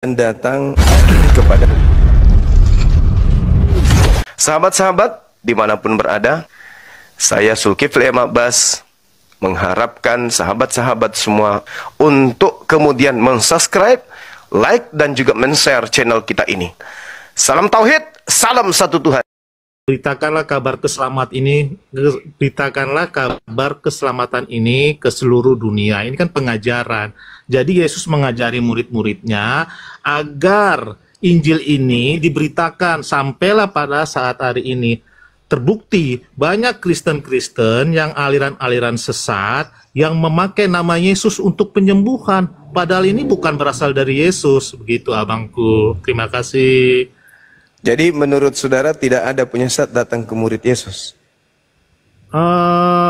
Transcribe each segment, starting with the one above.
datang kepada sahabat-sahabat dimanapun berada. Saya Zulkifli M. Abbas mengharapkan sahabat-sahabat semua untuk kemudian mensubscribe, like, dan juga men-share channel kita ini. Salam Tauhid, salam satu Tuhan. Beritakanlah kabar keselamatan ini ke seluruh dunia. Ini kan pengajaran. Jadi Yesus mengajari murid-muridnya agar Injil ini diberitakan sampailah pada saat hari ini. Terbukti banyak Kristen-Kristen yang aliran-aliran sesat yang memakai nama Yesus untuk penyembuhan. Padahal ini bukan berasal dari Yesus. Begitu abangku. Terima kasih. Jadi menurut saudara tidak ada penyesat datang ke murid Yesus?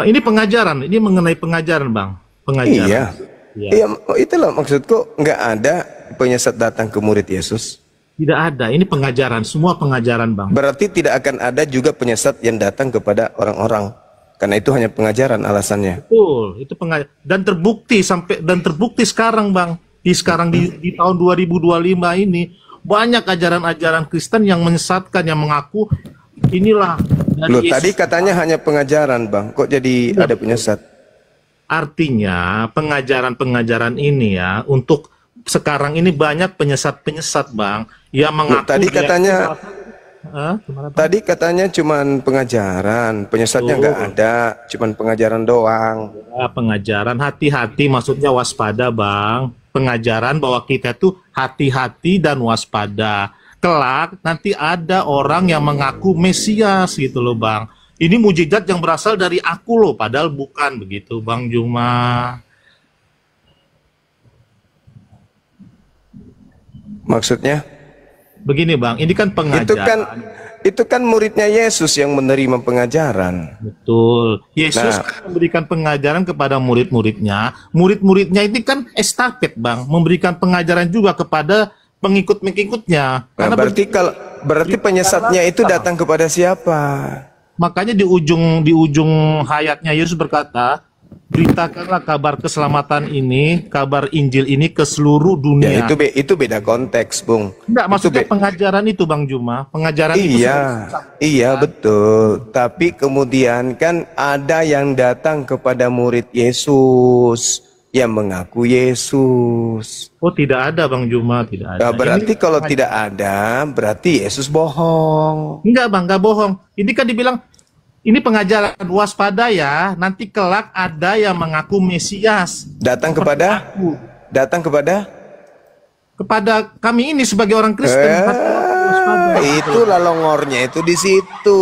Ini pengajaran, ini mengenai pengajaran bang. Pengajaran. Iya, ya. Iya, itulah maksudku, nggak ada penyesat datang ke murid Yesus. Tidak ada, ini pengajaran, semua pengajaran bang. Berarti tidak akan ada juga penyesat yang datang kepada orang-orang, karena itu hanya pengajaran alasannya. Betul, itu pengajaran dan terbukti sekarang bang. Di tahun 2025 ini banyak ajaran-ajaran Kristen yang menyesatkan, yang mengaku inilah dari Loh, Yesus. tadi katanya hanya pengajaran bang, kok jadi ada penyesat? Artinya pengajaran-pengajaran ini ya, untuk sekarang ini banyak penyesat-penyesat bang, yang mengaku. Loh, gimana, tadi katanya cuman pengajaran, penyesatnya nggak ada, cuman pengajaran doang. Ya, pengajaran, hati-hati, maksudnya waspada bang. Pengajaran bahwa kita tuh hati-hati dan waspada. Kelak nanti ada orang yang mengaku Mesias gitu loh bang. Ini mujizat yang berasal dari aku loh, padahal bukan begitu Bang Juma. Maksudnya? Begini bang, ini kan pengajaran. Itu kan muridnya Yesus yang menerima pengajaran. Betul. Yesus memberikan pengajaran kepada murid-muridnya. Murid-muridnya ini kan estafet bang, memberikan pengajaran juga kepada pengikut-pengikutnya. Nah, berarti penyesatnya itu datang kepada siapa? Makanya di ujung hayatnya Yesus berkata, beritakanlah kabar keselamatan ini, kabar Injil ini ke seluruh dunia. Ya, itu beda konteks, Bung. Enggak, maksudnya pengajaran itu Bang Juma, pengajaran itu. Iya betul. Tapi kemudian kan ada yang datang kepada murid Yesus yang mengaku Yesus. Oh, tidak ada Bang Juma, tidak ada. Nah, berarti kalau tidak ada, berarti Yesus bohong. Enggak Bang, enggak bohong. Ini kan dibilang ini pengajaran, waspada ya, nanti kelak ada yang mengaku Mesias. Datang kepada kami ini sebagai orang Kristen. Itulah longornya itu di situ.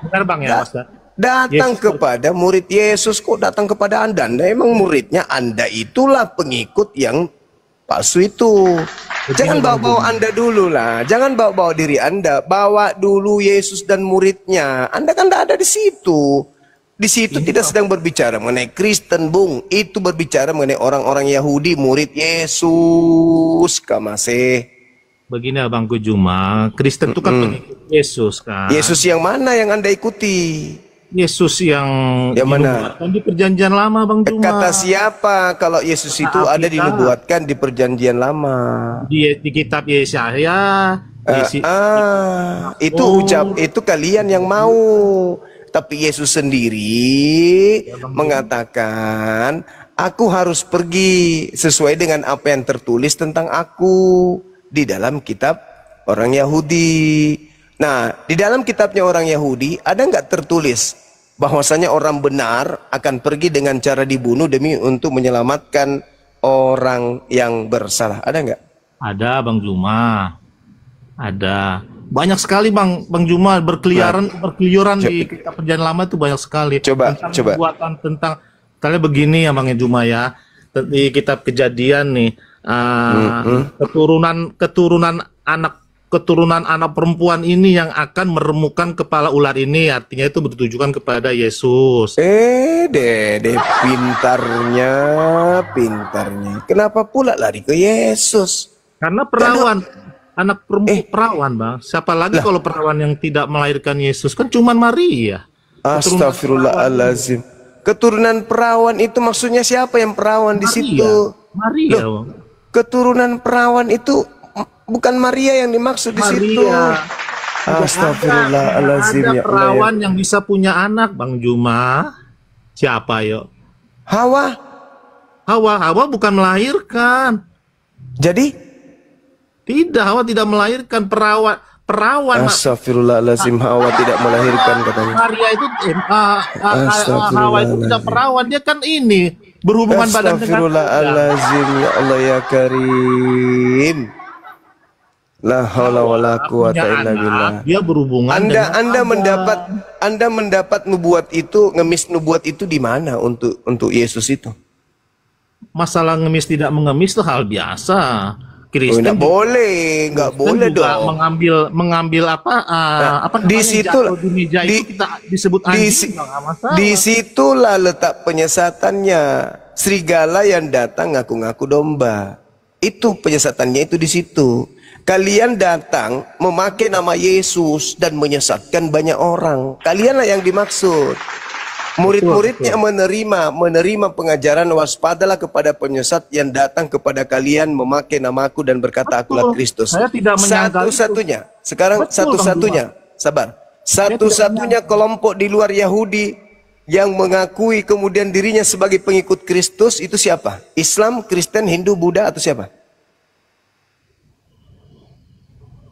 Benar Bang ya, Mas? Datang kepada murid Yesus, kok datang kepada Anda? Anda emang muridnya, Anda itulah pengikut yang palsu itu. Jangan bawa-bawa Anda dulu lah. Jangan bawa-bawa diri Anda. Bawa dulu Yesus dan muridnya. Anda kan tidak ada di situ. Di situ tidak sedang berbicara mengenai Kristen, Bung. Itu berbicara mengenai orang-orang Yahudi, murid Yesus. Kamase. Begini Abangku Juma, Kristen itu kan pengikut Yesus kan. Yesus yang mana yang Anda ikuti? Yesus yang mana? Di perjanjian lama Bang Juma. Kata siapa kalau Yesus itu ada dinubuatkan di perjanjian lama? Di kitab Yesaya. Itu kalian yang mau. Tapi Yesus sendiri mengatakan, aku harus pergi sesuai dengan apa yang tertulis tentang aku di dalam kitab orang Yahudi. Nah, di dalam kitabnya orang Yahudi ada nggak tertulis bahwasanya orang benar akan pergi dengan cara dibunuh demi untuk menyelamatkan orang yang bersalah? Ada nggak? Ada Bang Juma. Ada. Banyak sekali Bang Juma berkeliaran di kitab perjanjian lama itu banyak sekali. Coba. Pembuatan tentang misalnya begini ya Bang Juma ya. Di kitab Kejadian nih, keturunan anak perempuan ini yang akan meremukkan kepala ular ini, artinya itu bertujukan kepada Yesus. Dede pintarnya. Kenapa pula lari ke Yesus? Karena perawan, anak perempuan perawan Bang. Siapa lagi kalau perawan yang tidak melahirkan Yesus? Kan cuman Maria. Astagfirullahaladzim. Keturunan perawan itu maksudnya siapa yang perawan di situ? Maria. Loh, keturunan perawan itu bukan Maria yang dimaksud di situ. Maria. Astagfirullahaladzim Ada ya Allah. perawan yang bisa punya anak, Bang Juma. Siapa yuk? Hawa. Hawa bukan melahirkan. Jadi? Tidak, Hawa tidak melahirkan. Perawan. Astagfirullahaladzim, Hawa tidak melahirkan katanya. Maria itu Hawa itu tidak perawan, dia kan ini berhubungan badan dengan Astagfirullahaladzim ya Allah ya Karim. La haula wala quwata illa billah. Dia berhubungan Anda mendapat nubuat itu, ngemis nubuat itu di mana untuk Yesus itu? Masalah ngemis tidak mengemis itu hal biasa. Kristen nggak boleh juga dong. mengambil apa di situ di meja itu kita disebut anjing, nggak masalah. Di situlah letak penyesatannya. Serigala yang datang ngaku-ngaku domba. Itu penyesatannya itu di situ. Kalian datang memakai nama Yesus dan menyesatkan banyak orang. Kalianlah yang dimaksud. Murid-muridnya menerima pengajaran, waspadalah kepada penyesat yang datang kepada kalian memakai namaku dan berkata akulah Kristus. Saya tidak menyangka Satu-satunya. Sekarang Betul, satu-satunya. Sabar. Satu-satunya kelompok di luar Yahudi yang mengakui kemudian dirinya sebagai pengikut Kristus itu siapa? Islam, Kristen, Hindu, Buddha atau siapa?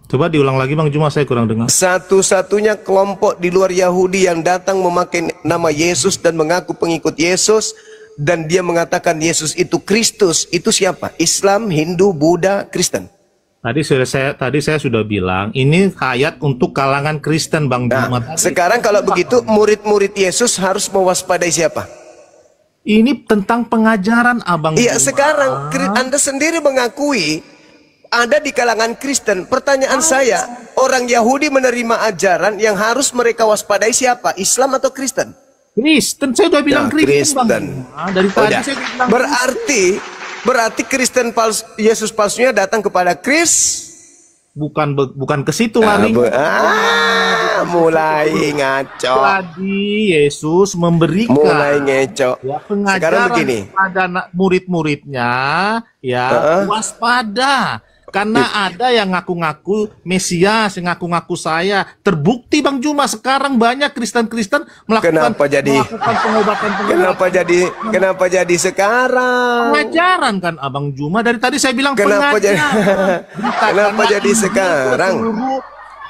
Coba diulang lagi Bang Juma, saya kurang dengar. Satu-satunya kelompok di luar Yahudi yang datang memakai nama Yesus dan mengaku pengikut Yesus dan dia mengatakan Yesus itu Kristus, itu siapa? Islam, Hindu, Buddha, Kristen. Tadi saya sudah bilang ini ayat untuk kalangan Kristen Bang Juma. Sekarang kalau begitu murid-murid Yesus harus mewaspadai siapa? Ini tentang pengajaran Abang Iya, Juma. sekarang Anda sendiri mengakui ada di kalangan Kristen. Pertanyaan saya, orang Yahudi menerima ajaran yang harus mereka waspadai siapa? Islam atau Kristen? Kristen, saya udah bilang Kristen. Bang. Dari tadi Udah. saya bilang Berarti Kristen palsu, Yesus palsunya datang kepada bukan ke situ larinya. Mulai ngaco. Jadi Yesus memberikan Mulai ngeco. pengajaran Sekarang begini. pada murid-muridnya waspada. Karena ada yang ngaku-ngaku Mesias, yang ngaku-ngaku saya. Terbukti Bang Juma sekarang banyak Kristen-Kristen melakukan pengobatan. Kenapa jadi sekarang? Pengajaran kan Abang Juma, dari tadi saya bilang Kenapa pengajaran.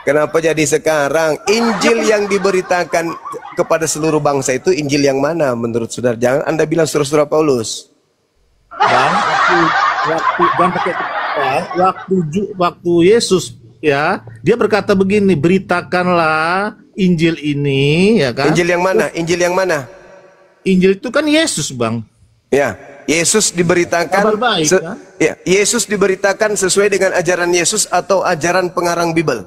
Kenapa jadi sekarang? Injil yang diberitakan kepada seluruh bangsa itu Injil yang mana menurut saudara? Jangan Anda bilang surah-surah Paulus. Waktu Yesus ya, dia berkata begini, beritakanlah Injil ini, ya kan? Injil yang mana? Injil yang mana? Injil itu kan Yesus, Bang. Ya, Yesus diberitakan Kabar baik, kan? Ya, Yesus diberitakan sesuai dengan ajaran Yesus atau ajaran pengarang Bible?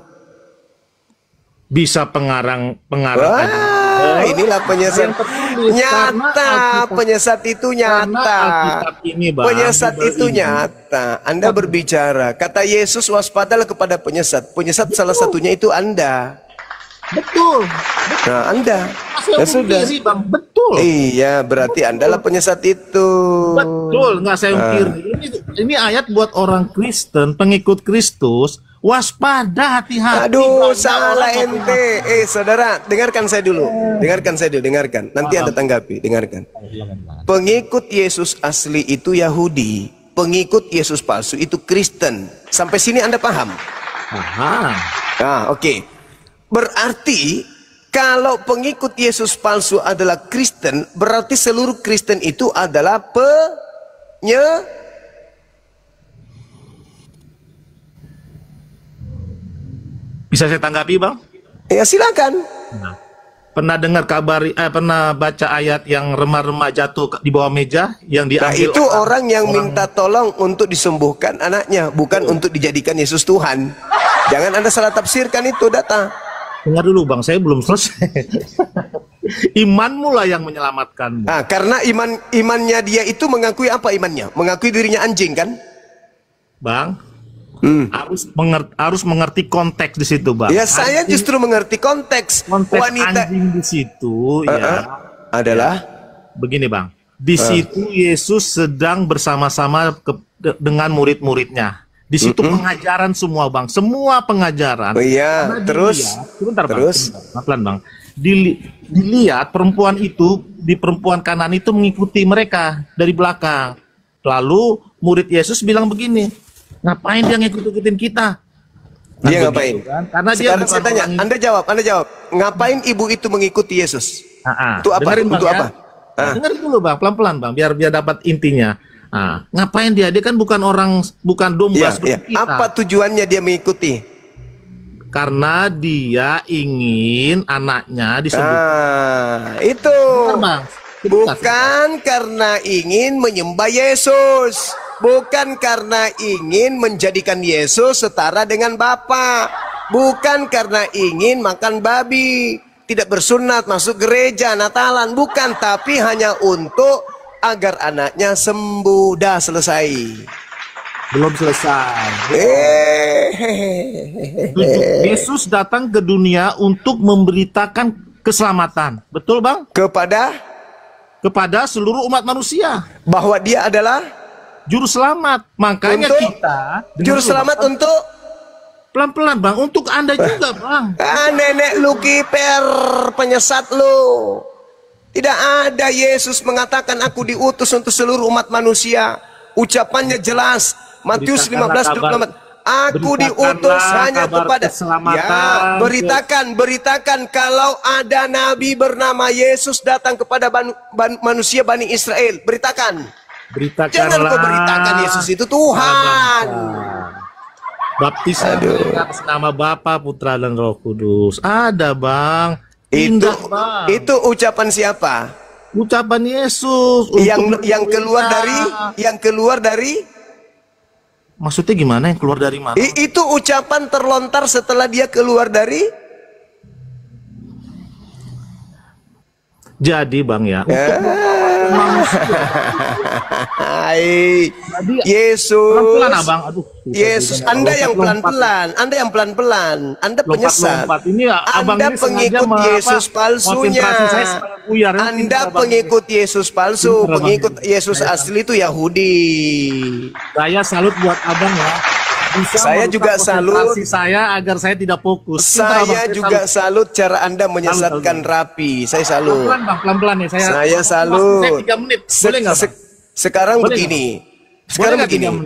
Bisa pengarang. Wah, inilah penyesat. Nyata, penyesat itu nyata. Penyesat itu nyata. Anda berbicara. Kata Yesus, waspadalah kepada penyesat. Penyesat salah satunya itu Anda. Betul. Nah, Anda. Ya sudah. Sih, Bang. Betul. Iya, berarti Anda lah penyesat itu. Betul, nggak saya ungkir. Ini ayat buat orang Kristen, pengikut Kristus. Waspada, hati-hati. Aduh, salah ente. Saudara, dengarkan saya dulu. Dengarkan. Nanti Anda tanggapi, dengarkan. Pengikut Yesus asli itu Yahudi. Pengikut Yesus palsu itu Kristen. Sampai sini Anda paham? Aha. Nah, oke. Berarti kalau pengikut Yesus palsu adalah Kristen, berarti seluruh Kristen itu adalah Bisa saya tanggapi, Bang? Ya silakan. Nah, pernah dengar pernah baca ayat yang remah-remah jatuh di bawah meja yang diambil? Nah, itu orang yang minta tolong untuk disembuhkan anaknya, bukan untuk dijadikan Yesus Tuhan. Jangan Anda salah tafsirkan itu data. Dengar dulu Bang, saya belum selesai. Imanmu lah yang menyelamatkanmu. Nah, karena imannya dia itu mengakui apa imannya? Mengakui dirinya anjing kan? Bang, harus mengerti konteks di situ, Bang. Ya, saya justru mengerti konteks. Wanita anjing di situ adalah begini, Bang. Di situ Yesus sedang bersama-sama dengan murid-muridnya. Di situ pengajaran semua bang, semua pengajaran. Oh iya, Karena terus, dilihat, sebentar bang, terus, sebentar, pelan bang. Dilihat perempuan itu, di perempuan kanan itu mengikuti mereka dari belakang. Lalu murid Yesus bilang begini, ngapain dia ngikut-ikutin kita? Kan dia begitu, ngapain? kan? Karena dia Sekarang bukan saya tanya, orang Anda jawab, ngapain ibu itu mengikuti Yesus? Untuk apa? dengerin, Bang, Untuk ya. apa? Nah, dengerin dulu bang, pelan-pelan bang, biar dapat intinya. Nah, ngapain dia? Dia kan bukan orang, bukan domba Iya, iya. seperti kita. Apa tujuannya dia mengikuti? Karena dia ingin anaknya disebut. Itu. Benar, Bang. Bukan karena ingin menyembah Yesus. Bukan karena ingin menjadikan Yesus setara dengan Bapa. Bukan karena ingin makan babi, tidak bersunat, masuk gereja, Natalan. Bukan, tapi hanya untuk agar anaknya sembuh. Dah selesai. Belum selesai. Yesus datang ke dunia untuk memberitakan keselamatan. Betul bang? Kepada seluruh umat manusia. Bahwa dia adalah juru selamat. Makanya untuk, kita juru selamat bang, untuk pelan-pelan bang, untuk Anda juga bang. Nenek lu kiper penyesat lu. Tidak ada. Yesus mengatakan aku diutus untuk seluruh umat manusia. Ucapannya jelas. Matius 15:24. Aku diutus hanya kepada ya, beritakan kalau ada nabi bernama Yesus datang kepada manusia Bani Israel. Beritakan. Jangan kau beritakan Yesus itu Tuhan. Baptisan atas nama Bapa, Putra dan Roh Kudus. Ada bang. Indah, bang. Itu ucapan siapa? Ucapan Yesus. Yang keluar dari maksudnya gimana, yang keluar dari mana? Itu ucapan terlontar setelah dia keluar dari. Jadi bang ya, Yesus, pelan-pelan abang, aduh, Yesus, Anda yang pelan-pelan, Anda penyesat, Anda pengikut Yesus palsunya, Anda pengikut Yesus palsu, pengikut Yesus asli itu Yahudi. Saya salut buat abang ya. Saya juga salut saya agar saya tidak fokus. Saya juga salut cara Anda menyesatkan Rapi. Saya salut. Pelan-pelan ya. Saya salut. 3 menit. Boleh nggak, Bang? Sekarang begini.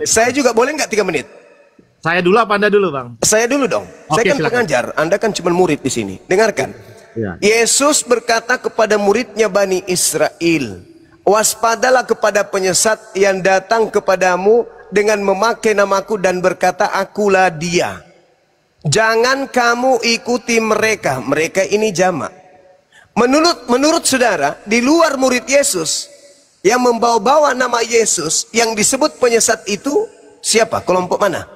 Saya juga boleh nggak 3 menit? Saya dulu apa Anda dulu, Bang? Saya dulu dong. Oke, saya kan silakan. pengajar. Anda kan cuma murid di sini. Dengarkan. Ya. Yesus berkata kepada muridnya Bani Israel, waspadalah kepada penyesat yang datang kepadamu dengan memakai namaku dan berkata akulah dia. Jangan kamu ikuti mereka. Mereka ini jamak. Menurut saudara, di luar murid Yesus yang membawa-bawa nama Yesus yang disebut penyesat itu siapa? Kelompok mana?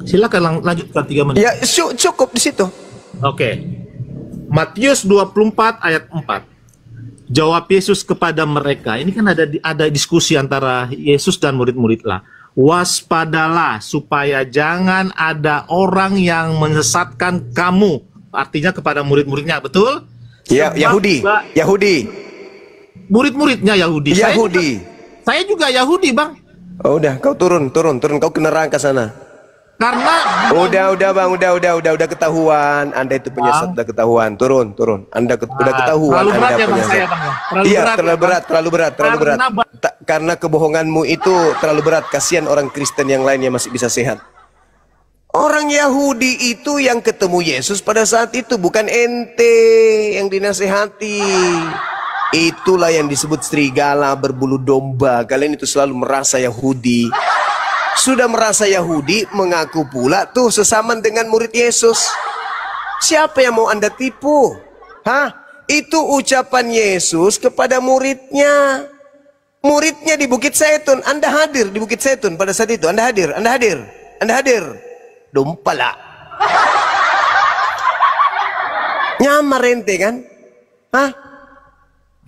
Silakan lanjutkan 3 menit. Ya cukup di situ. Oke. Matius 24 ayat 4. Jawab Yesus kepada mereka. Ini kan ada diskusi antara Yesus dan murid-murid lah. Waspadalah supaya jangan ada orang yang menyesatkan kamu. Artinya kepada murid-muridnya, betul? Ya, Yahudi. Murid-muridnya Yahudi. Saya juga Yahudi, Bang. Oh, udah, kau turun, kau ke neraka sana. Karena udah bang, udah ketahuan, Anda itu penyesat, udah ketahuan, turun, Anda udah ketahuan, terlalu berat Anda ya bang, penyesat. saya bang ya. Iya, terlalu berat. Karena kebohonganmu itu terlalu berat. Kasihan orang Kristen yang lain yang masih bisa sehat. Orang Yahudi itu yang ketemu Yesus pada saat itu, bukan ente yang dinasehati. Itulah yang disebut serigala berbulu domba. Kalian itu selalu merasa Yahudi. Sudah merasa Yahudi, mengaku pula tuh sesaman dengan murid Yesus. Siapa yang mau Anda tipu? Itu ucapan Yesus kepada muridnya. Muridnya di Bukit Zaitun. Anda hadir di Bukit Zaitun pada saat itu. Anda hadir. Dompala. Nyamar ente kan?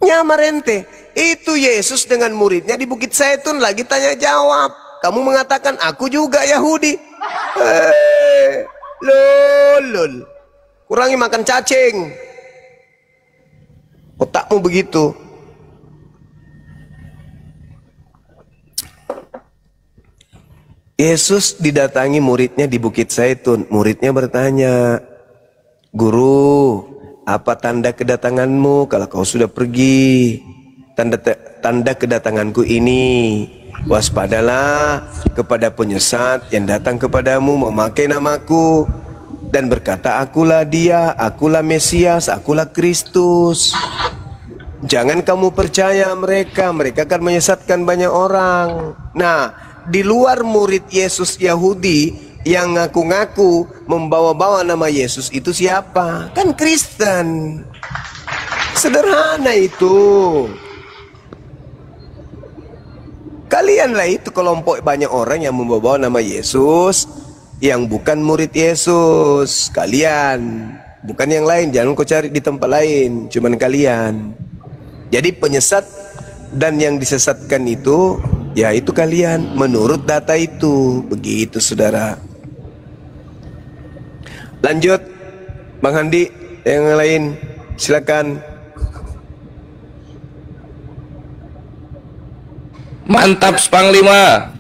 Nyamar ente. Itu Yesus dengan muridnya di Bukit Zaitun lagi tanya jawab. Kamu mengatakan aku juga Yahudi. Lol. Kurangi makan cacing. Otakmu begitu. Yesus didatangi muridnya di Bukit Zaitun. Muridnya bertanya, "Guru, apa tanda kedatanganmu kalau kau sudah pergi?" Tanda kedatanganku ini, waspadalah kepada penyesat yang datang kepadamu memakai namaku dan berkata, akulah dia, akulah Mesias, akulah Kristus. Jangan kamu percaya mereka, mereka akan menyesatkan banyak orang. Nah, di luar murid Yesus Yahudi yang ngaku-ngaku membawa-bawa nama Yesus itu siapa? Kan Kristen. Sederhana itu. Kalianlah itu kelompok banyak orang yang membawa nama Yesus yang bukan murid Yesus. Kalian, bukan yang lain. Jangan kau cari di tempat lain, cuman kalian. Jadi penyesat dan yang disesatkan itu, ya itu kalian menurut data itu. Begitu saudara. Lanjut Bang Handi, yang lain silakan. Mantap, Panglima.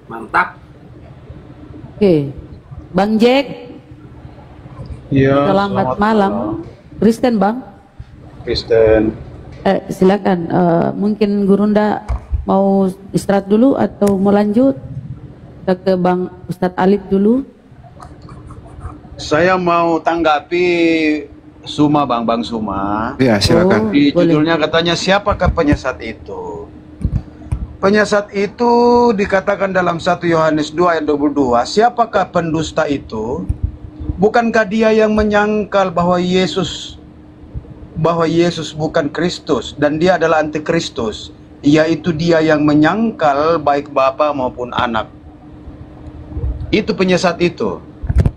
Mantap. Oke, Bang Jack. Iya. Selamat malam. Kristen Bang. Kristen. Silakan. Mungkin Gurunda mau istirahat dulu atau mau lanjut? Kita ke Bang Ustadz Alif dulu. Saya mau tanggapi Suma, Bang Suma. Ya silakan. Di boleh. judulnya katanya siapakah penyesat itu? Penyesat itu dikatakan dalam 1 Yohanes 2 ayat 22. Siapakah pendusta itu? Bukankah dia yang menyangkal bahwa Yesus bukan Kristus dan dia adalah antikristus, yaitu dia yang menyangkal baik Bapa maupun Anak. Itu penyesat itu.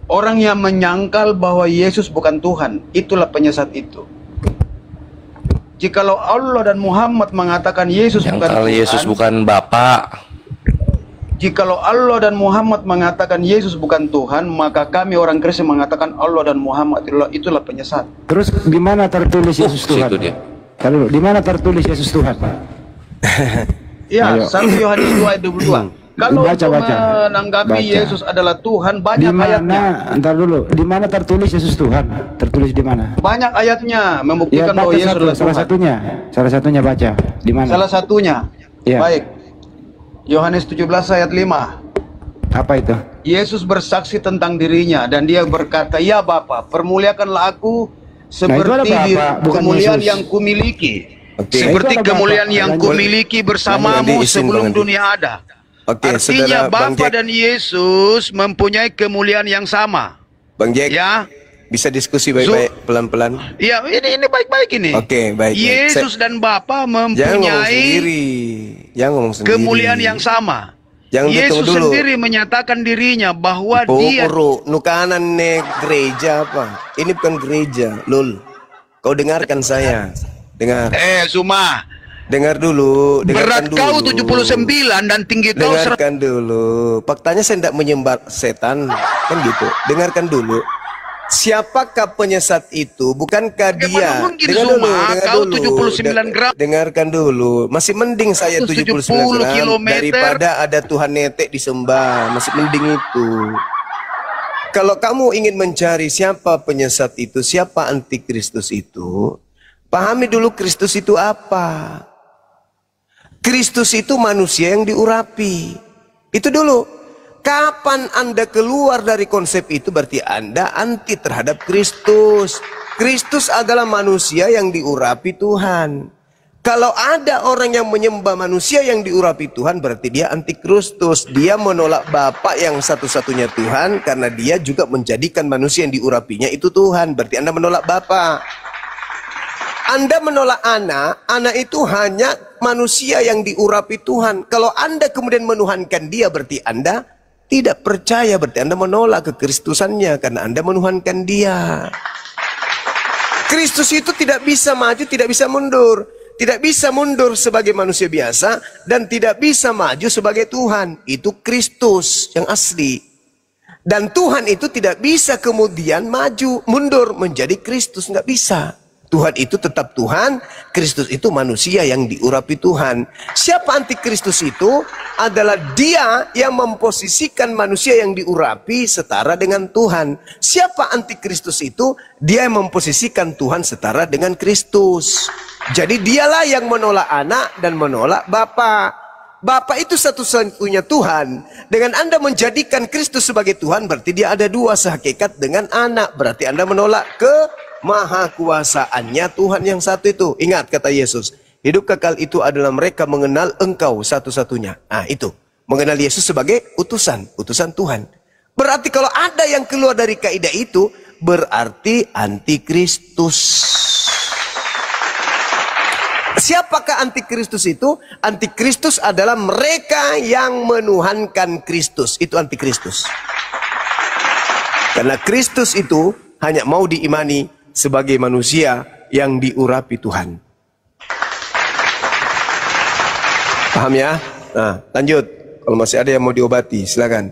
Orang yang menyangkal bahwa Yesus bukan Tuhan, itulah penyesat itu. Jikalau Allah dan Muhammad mengatakan Yesus bukan Kalau Tuhan, Yesus bukan Bapa, jikalau Allah dan Muhammad mengatakan Yesus bukan Tuhan, maka kami orang Kristen mengatakan Allah dan Muhammad itulah penyesat. Terus di mana tertulis Yesus Tuhan? situ dia. Kalau di mana tertulis Yesus Tuhan? Ya, Ayo. 1 Yohanes 2 ayat 22. Kalau Baca, untuk baca. menanggapi Baca. Yesus adalah Tuhan, Di banyak ayatnya. mana? Entar dulu. Di mana tertulis Yesus Tuhan? Tertulis di mana? Banyak ayatnya Ya, membuktikan bahwa baca Yesus adalah salah Tuhan. satunya. Salah satunya baca. Di mana? Salah satunya. Ya. Baik. Yohanes 17 ayat 5. Apa itu? Yesus bersaksi tentang dirinya dan dia berkata, "Ya Bapa, permuliakanlah aku seperti Nah, itu ada Bapa, bukan kemuliaan Yesus. yang kumiliki. Oke. Seperti Nah, itu ada kemuliaan Bapa. yang Lanjut. kumiliki Bang bersamamu Andi, izin, sebelum Bang Andi. dunia ada." Oke, Artinya saudara Bang Bapa Jack. dan Yesus mempunyai kemuliaan yang sama. Bang Jack, Ya. bisa diskusi baik-baik, pelan-pelan. Ya, ini baik-baik ini. Oke, baik. Yesus dan Bapa Jangan ngomong mempunyai sendiri. Jangan ngomong sendiri. kemuliaan yang sama. Jangan Yesus tunggu dulu. sendiri menyatakan dirinya bahwa Oh, dia puru, nukanan nih gereja apa? Ini bukan gereja, lul. Kau dengarkan saya. Dengar. Suma, Dengar dulu, berat dengarkan dulu. kau 79 dan tinggi kau 100. Dengarkan dulu. Faktanya saya tidak menyembah setan, kan gitu. Dengarkan dulu. Siapakah penyesat itu? Bukankah Bagaimana dia? mungkin, Dengar Zuma? dengar Kau 79 gram. Dengarkan dulu. Masih mending saya 170 79 gram kilometer. daripada ada Tuhan netek disembah. Masih mending itu. Kalau kamu ingin mencari siapa penyesat itu, siapa antikristus itu, pahami dulu Kristus itu apa. Kristus itu manusia yang diurapi. Itu dulu. Kapan Anda keluar dari konsep itu berarti Anda anti terhadap Kristus. Kristus adalah manusia yang diurapi Tuhan. Kalau ada orang yang menyembah manusia yang diurapi Tuhan berarti dia anti Kristus. Dia menolak Bapa yang satu-satunya Tuhan karena dia juga menjadikan manusia yang diurapinya itu Tuhan. Berarti Anda menolak Bapa. Anda menolak anak itu hanya manusia yang diurapi Tuhan. Kalau Anda kemudian menuhankan dia, berarti Anda tidak percaya, berarti Anda menolak kekristusannya karena Anda menuhankan dia. Kristus itu tidak bisa maju, tidak bisa mundur. Tidak bisa mundur sebagai manusia biasa dan tidak bisa maju sebagai Tuhan. Itu Kristus yang asli. Dan Tuhan itu tidak bisa kemudian maju, mundur menjadi Kristus, nggak bisa. Tuhan itu tetap Tuhan, Kristus itu manusia yang diurapi Tuhan. Siapa antikristus itu? Adalah dia yang memposisikan manusia yang diurapi setara dengan Tuhan. Siapa antikristus itu? Dia yang memposisikan Tuhan setara dengan Kristus. Jadi dialah yang menolak anak dan menolak Bapa. Bapa itu satu-satunya Tuhan. Dengan Anda menjadikan Kristus sebagai Tuhan, berarti dia ada dua sehakikat dengan anak. Berarti Anda menolak kemahakuasaannya Tuhan yang satu itu. Ingat kata Yesus, hidup kekal itu adalah mereka mengenal Engkau satu-satunya. Nah itu, mengenal Yesus sebagai utusan Tuhan. Berarti kalau ada yang keluar dari kaidah itu, berarti antikristus. Siapakah antikristus itu? Antikristus adalah mereka yang menuhankan Kristus. Itu antikristus. Karena Kristus itu hanya mau diimani sebagai manusia yang diurapi Tuhan. Paham ya? Nah, lanjut. Kalau masih ada yang mau diobati, silakan.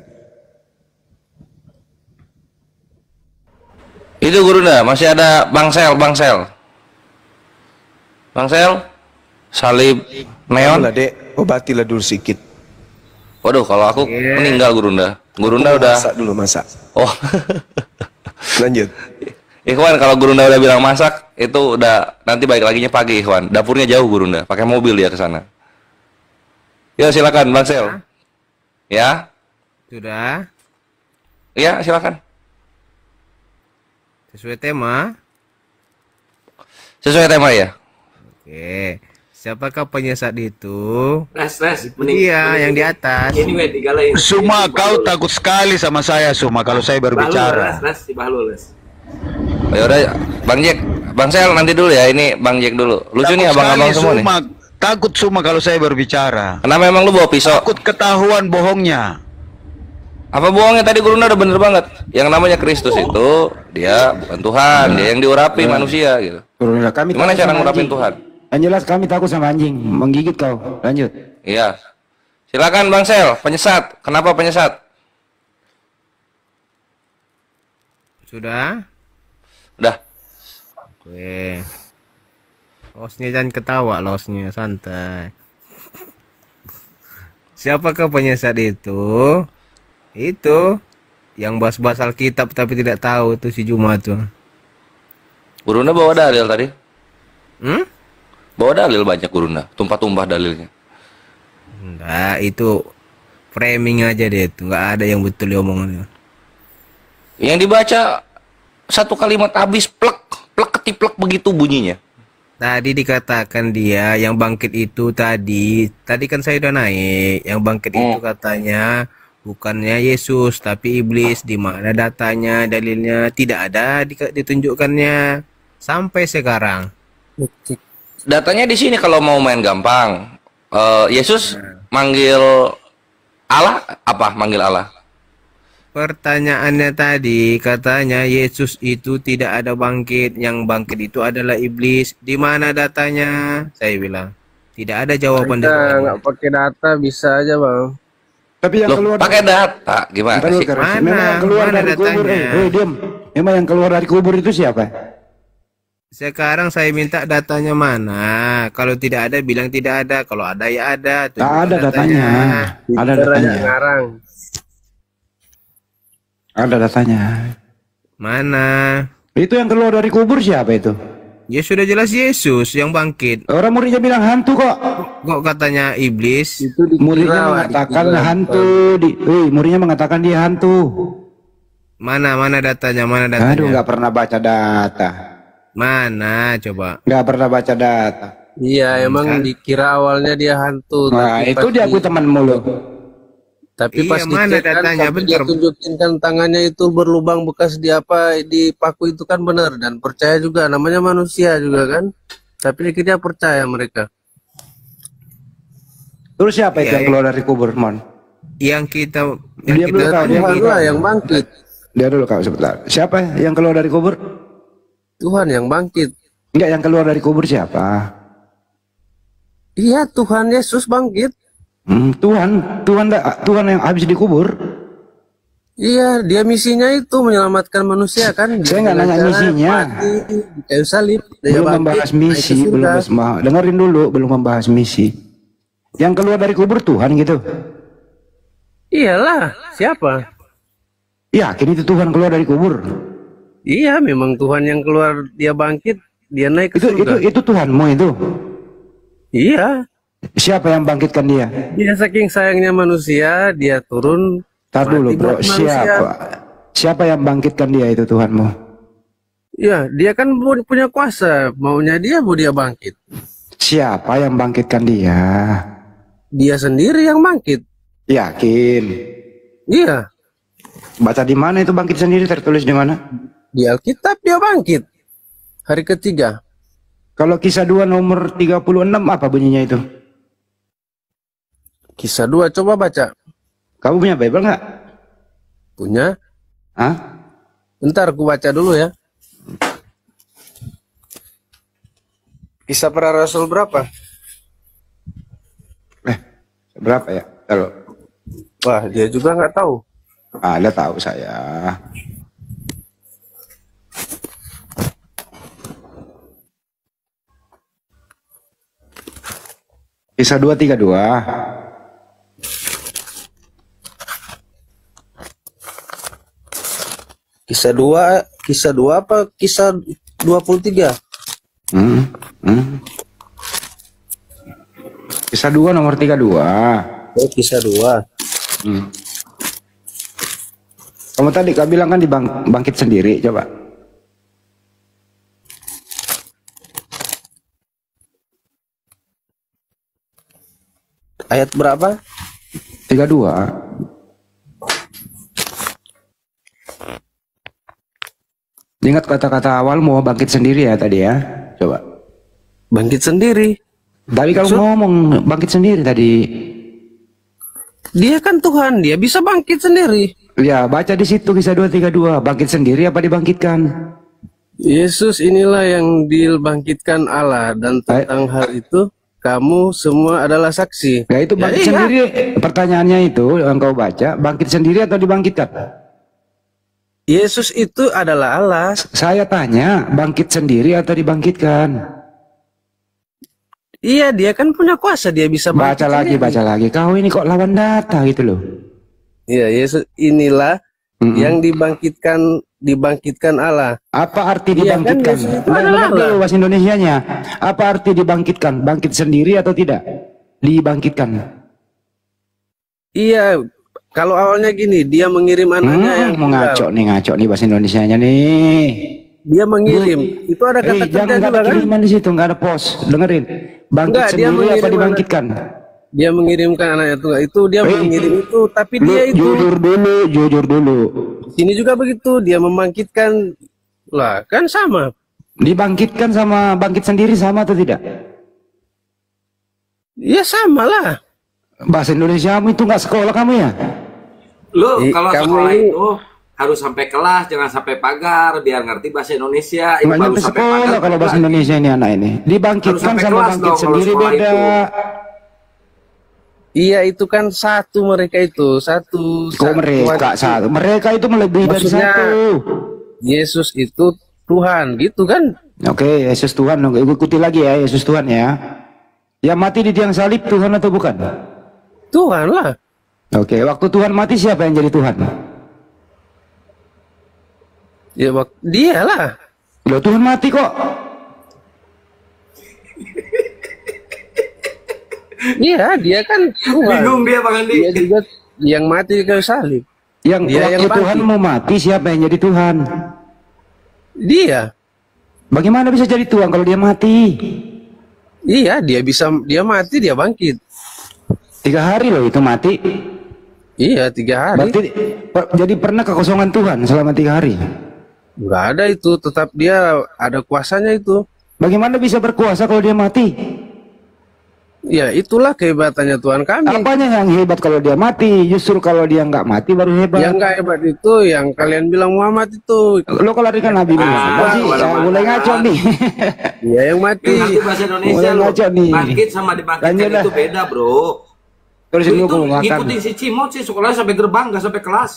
Itu Gurunda, masih ada Bangsel. Salib neon. Lah dek, obatilah dulu sedikit. Waduh, kalau aku meninggal Gurunda udah Masak dulu, masak. Oh. Lanjut. Ikhwan, kalau Gurunda udah bilang masak, itu udah nanti balik laginya pagi, Ikhwan. Dapurnya jauh Gurunda, pakai mobil dia ke sana. Ya, silakan Bangsel. Ya? Sudah. Ya, silakan. Sesuai tema. Sesuai tema ya. Oke. Siapakah penyesat itu? Mending, Yang di atas. ini weh digalain. Suma, kau takut sekali sama saya, Suma, kalau saya berbicara. Ya udah, Bang Jack, Bangsel nanti dulu ya. Ini Bang Jack dulu. Lucu nih abang-abang semua nih. Takut Suma kalau saya berbicara. Kenapa emang lu bawa pisau? Takut ketahuan bohongnya. Apa bohongnya tadi Gurunda udah bener banget. Yang namanya Kristus itu dia bukan Tuhan, dia yang diurapi manusia gitu. Gurunda, kami Gimana takut cara sama ngurapin anjing. Tuhan? Yang jelas kami takut sama anjing, menggigit kau. Lanjut. Iya. Silakan Bangsel, penyesat. Kenapa penyesat? Sudah? Udah. Oke. Losnya jangan ketawa, losnya santai. Siapakah penyesat itu? Itu yang bahas-bahas Alkitab tapi tidak tahu tuh si Juma tuh. Gurunda bawa dalil tadi. Bawa dalil banyak Gurunda, tumpah-tumpah dalilnya. Enggak, itu framing aja deh itu, enggak ada yang betul diomongannya. Yang dibaca satu kalimat habis plek ketiplek begitu bunyinya. Tadi dikatakan dia yang bangkit itu tadi kan saya udah naik, yang bangkit itu katanya bukannya Yesus tapi iblis. Di mana datanya, dalilnya? Tidak ada ditunjukkannya sampai sekarang. Datanya di sini kalau mau main gampang. Yesus manggil Allah apa? Manggil Allah. Pertanyaannya tadi katanya Yesus itu tidak ada bangkit, yang bangkit itu adalah iblis. Di mana datanya? Saya bilang tidak ada jawaban dari Allah. Nggak pakai data bisa aja bang. Tapi yang Loh, keluar pakai data gimana sih? Memang yang keluar Mana dari kubur, datanya? diam. Memang yang keluar dari kubur itu siapa? Sekarang saya minta datanya mana? Kalau tidak ada bilang tidak ada, kalau ada ya ada. Tak ada datanya. Ada datanya. Ngarang. Ada datanya. Mana? Itu yang keluar dari kubur siapa itu? Ya sudah jelas Yesus yang bangkit. Orang muridnya bilang hantu kok. Kok katanya iblis? Itu Muridnya mengatakan hantu. Muridnya mengatakan dia hantu. Mana datanya? Mana datanya? Aduh, nggak pernah baca data. Mana coba? Nggak pernah baca data. Iya emang dikira awalnya dia hantu. Nah, tapi itu pas dia aku teman mulu. Tapi Iya, pas mana dicek kan, datanya? sampai dia Bentar. tunjukin kan tangannya itu berlubang bekas di apa di paku itu kan benar dan percaya juga namanya manusia juga kan. Tapi dia percaya mereka. Terus siapa itu Iya, yang keluar dari kubur, Mon? Yang kita Diam dulu, kau, diam Tuhan dulu. lah yang bangkit. Dia dulu kau sebentar. Siapa yang keluar dari kubur? Tuhan yang bangkit. Enggak, yang keluar dari kubur siapa? Iya Tuhan Yesus bangkit. Tuhan yang habis dikubur. Iya, dia misinya itu menyelamatkan manusia kan. Dia Saya nggak dengan nanya cara misinya. mati di kayu salib. Dia Belum bangkit, membahas naik ke misi, belum surga. dengerin dulu, belum membahas misi. Yang keluar dari kubur Tuhan gitu. Iyalah, siapa? Yakin itu Tuhan keluar dari kubur? Iya, memang Tuhan yang keluar, dia bangkit, dia naik ke Itu surga. itu Tuhanmu itu. Iya, Siapa yang bangkitkan dia? dia saking sayangnya manusia, dia turun Tar dulu mati bro, buat manusia. siapa yang bangkitkan dia itu Tuhanmu? Iya, dia kan punya kuasa, maunya dia mau dia bangkit. Siapa yang bangkitkan dia? Dia sendiri yang bangkit. Yakin? Iya, Baca di mana itu bangkit sendiri, tertulis di mana? di Alkitab dia bangkit. Hari ketiga. Kalau Kisah 2 nomor 36 apa bunyinya itu? Kisah 2, coba baca. Kamu punya Bible nggak? Punya? Hah? Bentar, aku baca dulu ya. Kisah para Rasul berapa? Berapa ya? Kalau Wah, dia juga nggak tahu. ada tahu saya. Kisah 232. Kisah 2 apa? Kisah 23? Hmm, hmm. Kisah 2 nomor 32. Oh, kisah 2. Hmm. Kamu tadi kau bilang kan bangkit sendiri, coba. Ayat berapa? 32. Ingat kata-kata awal mau bangkit sendiri ya tadi ya. Coba. Bangkit sendiri. Tadi kalau ngomong bangkit sendiri tadi. Dia kan Tuhan, dia bisa bangkit sendiri. Ya, baca di situ Kisah 232. Bangkit sendiri apa dibangkitkan? Yesus inilah yang dibangkitkan Allah, dan tentang hal itu kamu semua adalah saksi. Ya itu bangkit iya. sendiri. Pertanyaannya itu yang kau baca, bangkit sendiri atau dibangkitkan? Yesus itu adalah Allah. Saya tanya, bangkit sendiri atau dibangkitkan? Iya, dia kan punya kuasa, dia bisa bangkit sendiri. Baca lagi. Kau ini kok lawan data gitu loh. Iya, Yesus inilah yang dibangkitkan Allah. Apa arti Iya kan, dibangkitkan? Yesus itu adalah Dengar dulu Allah. bahasa Indonesianya. Apa arti dibangkitkan? Bangkit sendiri atau tidak? Dibangkitkan. Iya, kalau awalnya gini, dia mengirim anaknya yang Mau tunggal. ngaco nih bahasa Indonesianya nih. Dia mengirim. Itu ada kata kerja Jangan nggak juga ada kan? kiriman di situ, nggak ada pos. Dengerin. Bangkit Enggak, dia sendiri apa mengirim dibangkitkan? Dia mengirimkan anaknya tunggal itu, dia mengirim itu, tapi Lu dia itu jujur dulu. sini juga begitu, dia membangkitkan. Lah, kan sama. Dibangkitkan sama bangkit sendiri sama atau tidak? Ya sama lah. Bahasa Indonesia kamu itu nggak sekolah kamu ya? Lu kalau kamu sekolah ini- itu harus sampai kelas, jangan sampai pagar, biar ngerti bahasa Indonesia. Ini Nggak baru nyampe sampai sekolah pagar. kalau bahasa Indonesia ini anak ini. Dibangkitkan Harus sampai sama kelas bangkit dong kalau sendiri sekolah beda. itu. Iya, itu kan satu mereka itu, satu. Kok mereka satu? Mereka itu melebihi dari Maksudnya, satu. Yesus itu Tuhan, gitu kan? Oke, Yesus Tuhan. Ikuti lagi ya, Yesus Tuhan ya. Yang mati di tiang salib Tuhan atau bukan? Tuhan lah. Oke, waktu Tuhan mati siapa yang jadi Tuhan? Ya, dia lah. Loh, Tuhan mati kok. Iya, dia kan Tuhan. Bingung dia Bang Andi. Dia juga yang mati di kayu salib. Yang Dia waktu yang mati. Tuhan mau mati siapa yang jadi Tuhan? Dia. Bagaimana bisa jadi Tuhan kalau dia mati? Iya, dia mati, dia bangkit. 3 hari loh itu mati. Iya, 3 hari. Berarti jadi pernah kekosongan Tuhan selama 3 hari. Nggak ada itu, tetap dia ada kuasanya itu. Bagaimana bisa berkuasa kalau dia mati? Ya, itulah kehebatannya Tuhan kami. Apanya yang hebat kalau dia mati? Justru kalau dia nggak mati baru hebat. Yang nggak hebat itu, yang kalian bilang Muhammad itu. Lo kalau kan Nabi Muhammad sih, ya, mulai ngaco nih. Dia yang mati. Yang ngerti bahasa Indonesia Mulai lu. ngaco nih. Bangkit sama dibangkitkan Lanjut dah. itu beda, Bro. Terus Lu dulu itu aku makan. ngikutin si Cimot sih, sekolahnya sampai gerbang, nggak sampai kelas.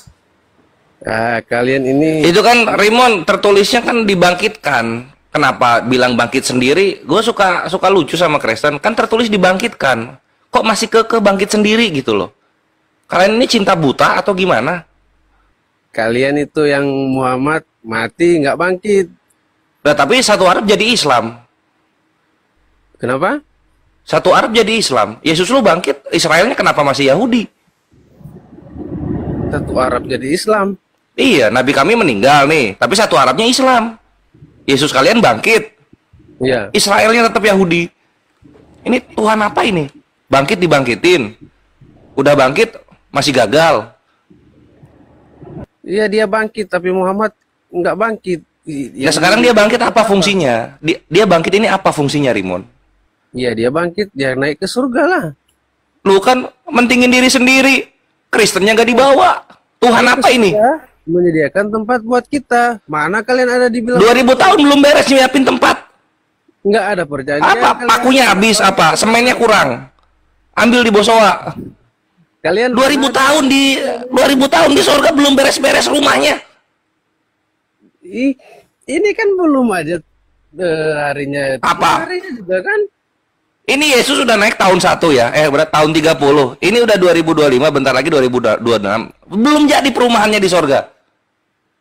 Kalian ini Itu kan Rimon tertulisnya kan dibangkitkan. Kenapa bilang bangkit sendiri? Gue suka lucu sama Kristen. Kan tertulis dibangkitkan. Kok masih ke bangkit sendiri gitu loh? Kalian ini cinta buta atau gimana? kalian itu yang Muhammad mati nggak bangkit. Nah, tapi satu Arab jadi Islam. Kenapa? Satu Arab jadi Islam. Yesus lu bangkit, Israelnya kenapa masih Yahudi? Satu Arab jadi Islam. Iya, Nabi kami meninggal nih, tapi satu Arabnya Islam. Yesus kalian bangkit, Iya. Israelnya tetap Yahudi. Ini Tuhan apa ini? Bangkit dibangkitin. Udah bangkit masih gagal. Iya dia bangkit tapi Muhammad nggak bangkit. Ya sekarang dia bangkit apa fungsinya? Dia bangkit ini apa fungsinya, Rimon? Iya dia bangkit, dia naik ke surga lah. Lu kan mentingin diri sendiri. Kristennya gak dibawa. Tuhan apa ini? Ya, menyediakan tempat buat kita. Mana kalian ada di bilang 2000 tahun belum beres nyiapin tempat. nggak ada perjanjian. Apa? Pakunya habis apa? Semennya kurang. Ambil di Bosowa. Kalian 2000 tahun di surga belum beres-beres rumahnya. Ini kan belum aja harinya. Apa? Harinya juga kan. Ini Yesus sudah naik tahun 1 ya. Berat tahun 30. Ini udah 2025, bentar lagi 2026. Belum jadi perumahannya di surga.